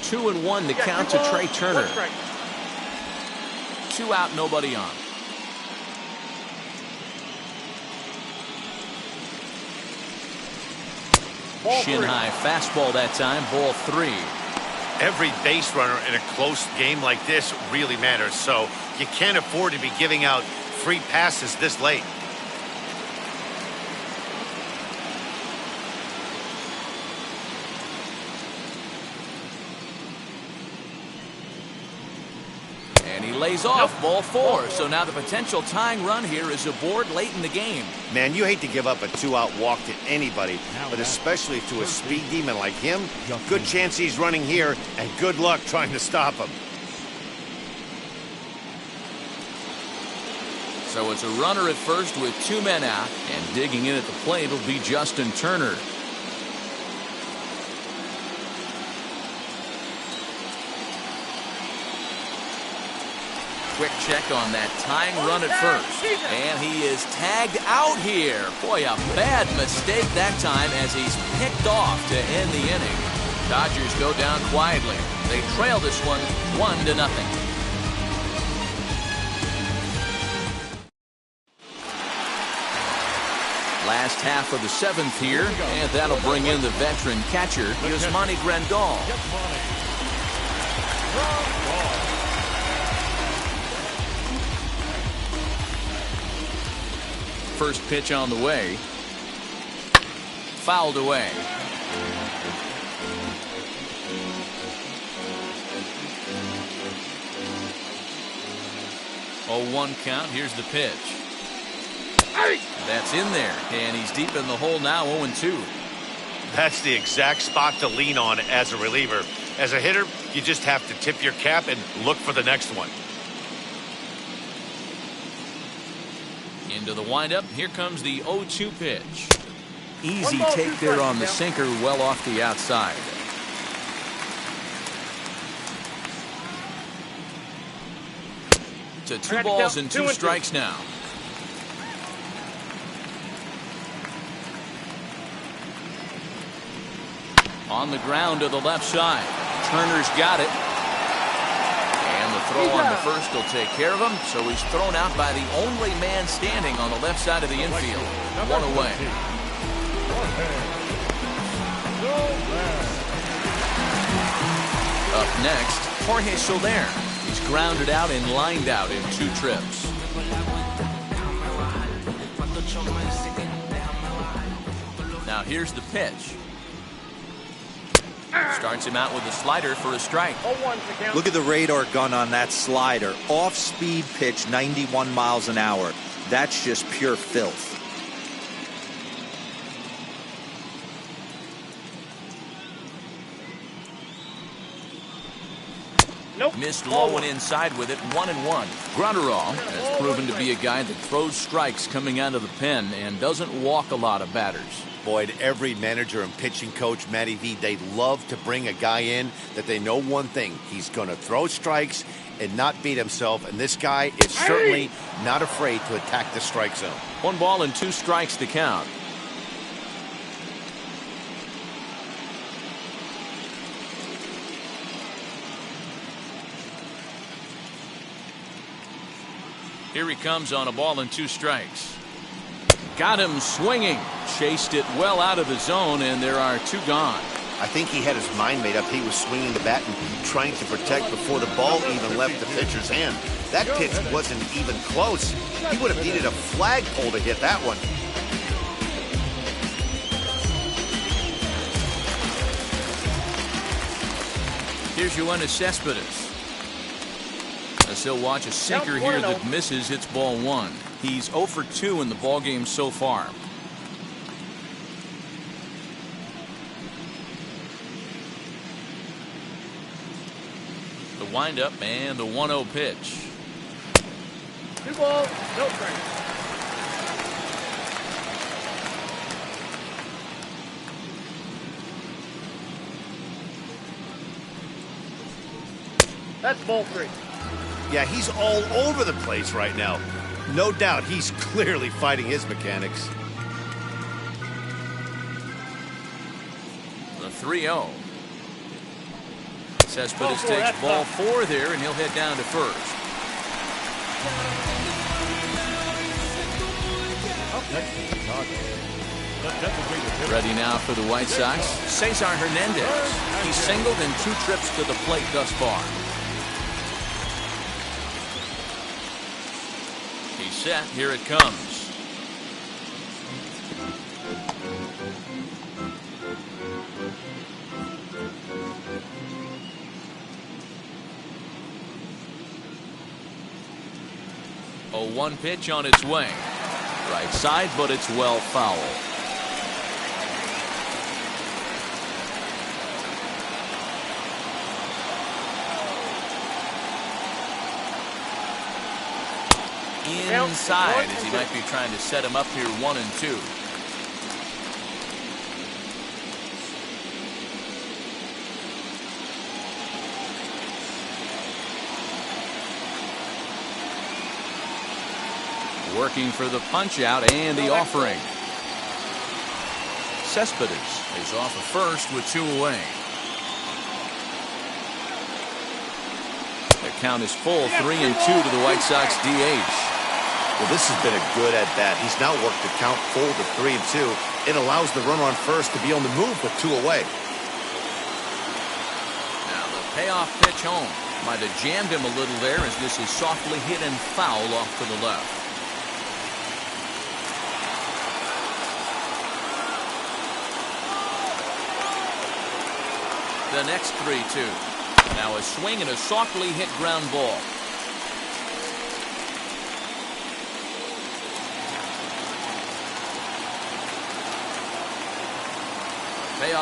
Two and 1 to count to Trey Turner. 2 out, nobody on. Shin high fastball that time, ball 3. Every base runner in a close game like this really matters, so you can't afford to be giving out free passes this late. And he lays off ball 4. So now the potential tying run here is aboard late in the game. Man, you hate to give up a 2-out walk to anybody, but especially to a speed demon like him. Good chance he's running here, and good luck trying to stop him. So it's a runner at first with 2 men out, and digging in at the plate will be Justin Turner. Quick check on that tying run at first. And he is tagged out here. Boy, a bad mistake that time as he's picked off to end the inning. Dodgers go down quietly. They trail this one 1-0. Last half of the 7th here, and that'll bring in the veteran catcher, Yasmani Grandal. First pitch on the way. Fouled away. 0-1 count. Here's the pitch. That's in there, and he's deep in the hole now, 0-2. That's the exact spot to lean on as a reliever. As a hitter, you just have to tip your cap and look for the next one. Into the windup. Here comes the 0-2 pitch. Easy take there on the sinker, well off the outside. To 2 balls and 2 strikes now. On the ground to the left side. Turner's got it. And the throw on the first will take care of him. So he's thrown out by the only man standing on the left side of the infield. 1 away. Up next, Jorge Soler. He's grounded out and lined out in 2 trips. Now here's the pitch. Starts him out with a slider for a strike. Look at the radar gun on that slider. Off-speed pitch, 91 miles an hour. That's just pure filth. Missed low and inside with it, 1-1. Gronderall has proven to be a guy that throws strikes coming out of the pen and doesn't walk a lot of batters. Boyd, every manager and pitching coach, Matty V, they love to bring a guy in that they know one thing. He's going to throw strikes and not beat himself, and this guy is certainly not afraid to attack the strike zone. 1 ball and 2 strikes to count. Here he comes on a ball and 2 strikes. Got him swinging. Chased it well out of the zone, and there are 2 gone. I think he had his mind made up. He was swinging the bat and trying to protect before the ball even left the pitcher's hand. That pitch wasn't even close. He would have needed a flagpole to hit that one. Here's Yoenis Cespedes. As he'll watch a sinker here that misses, hits ball 1. He's 0 for 2 in the ballgame so far. The windup and the 1-0 pitch. 2 balls, no strikes. That's ball 3. Yeah, he's all over the place right now. No doubt he's clearly fighting his mechanics. The 3-0. Cespedes takes ball 4 there, and he'll head down to first. Up next, Chicago. The designated hitter. Ready now for the White Sox, Cesar Hernandez. He's singled in 2 trips to the plate thus far. He's set. Here it comes. A 1 pitch on its way. Right side, but it's well foul. Inside, as he might be trying to set him up here 1-2. Working for the punch out and the offering. Cespedes is off of first with 2 away. The count is full, 3-2 to the White Sox DH. Well, this has been a good at-bat. He's now worked the count full to 3-2. It allows the runner on first to be on the move with 2 away. Now the payoff pitch home. Might have jammed him a little there as this is softly hit and foul off to the left. The next 3-2. Now a swing and a softly hit ground ball.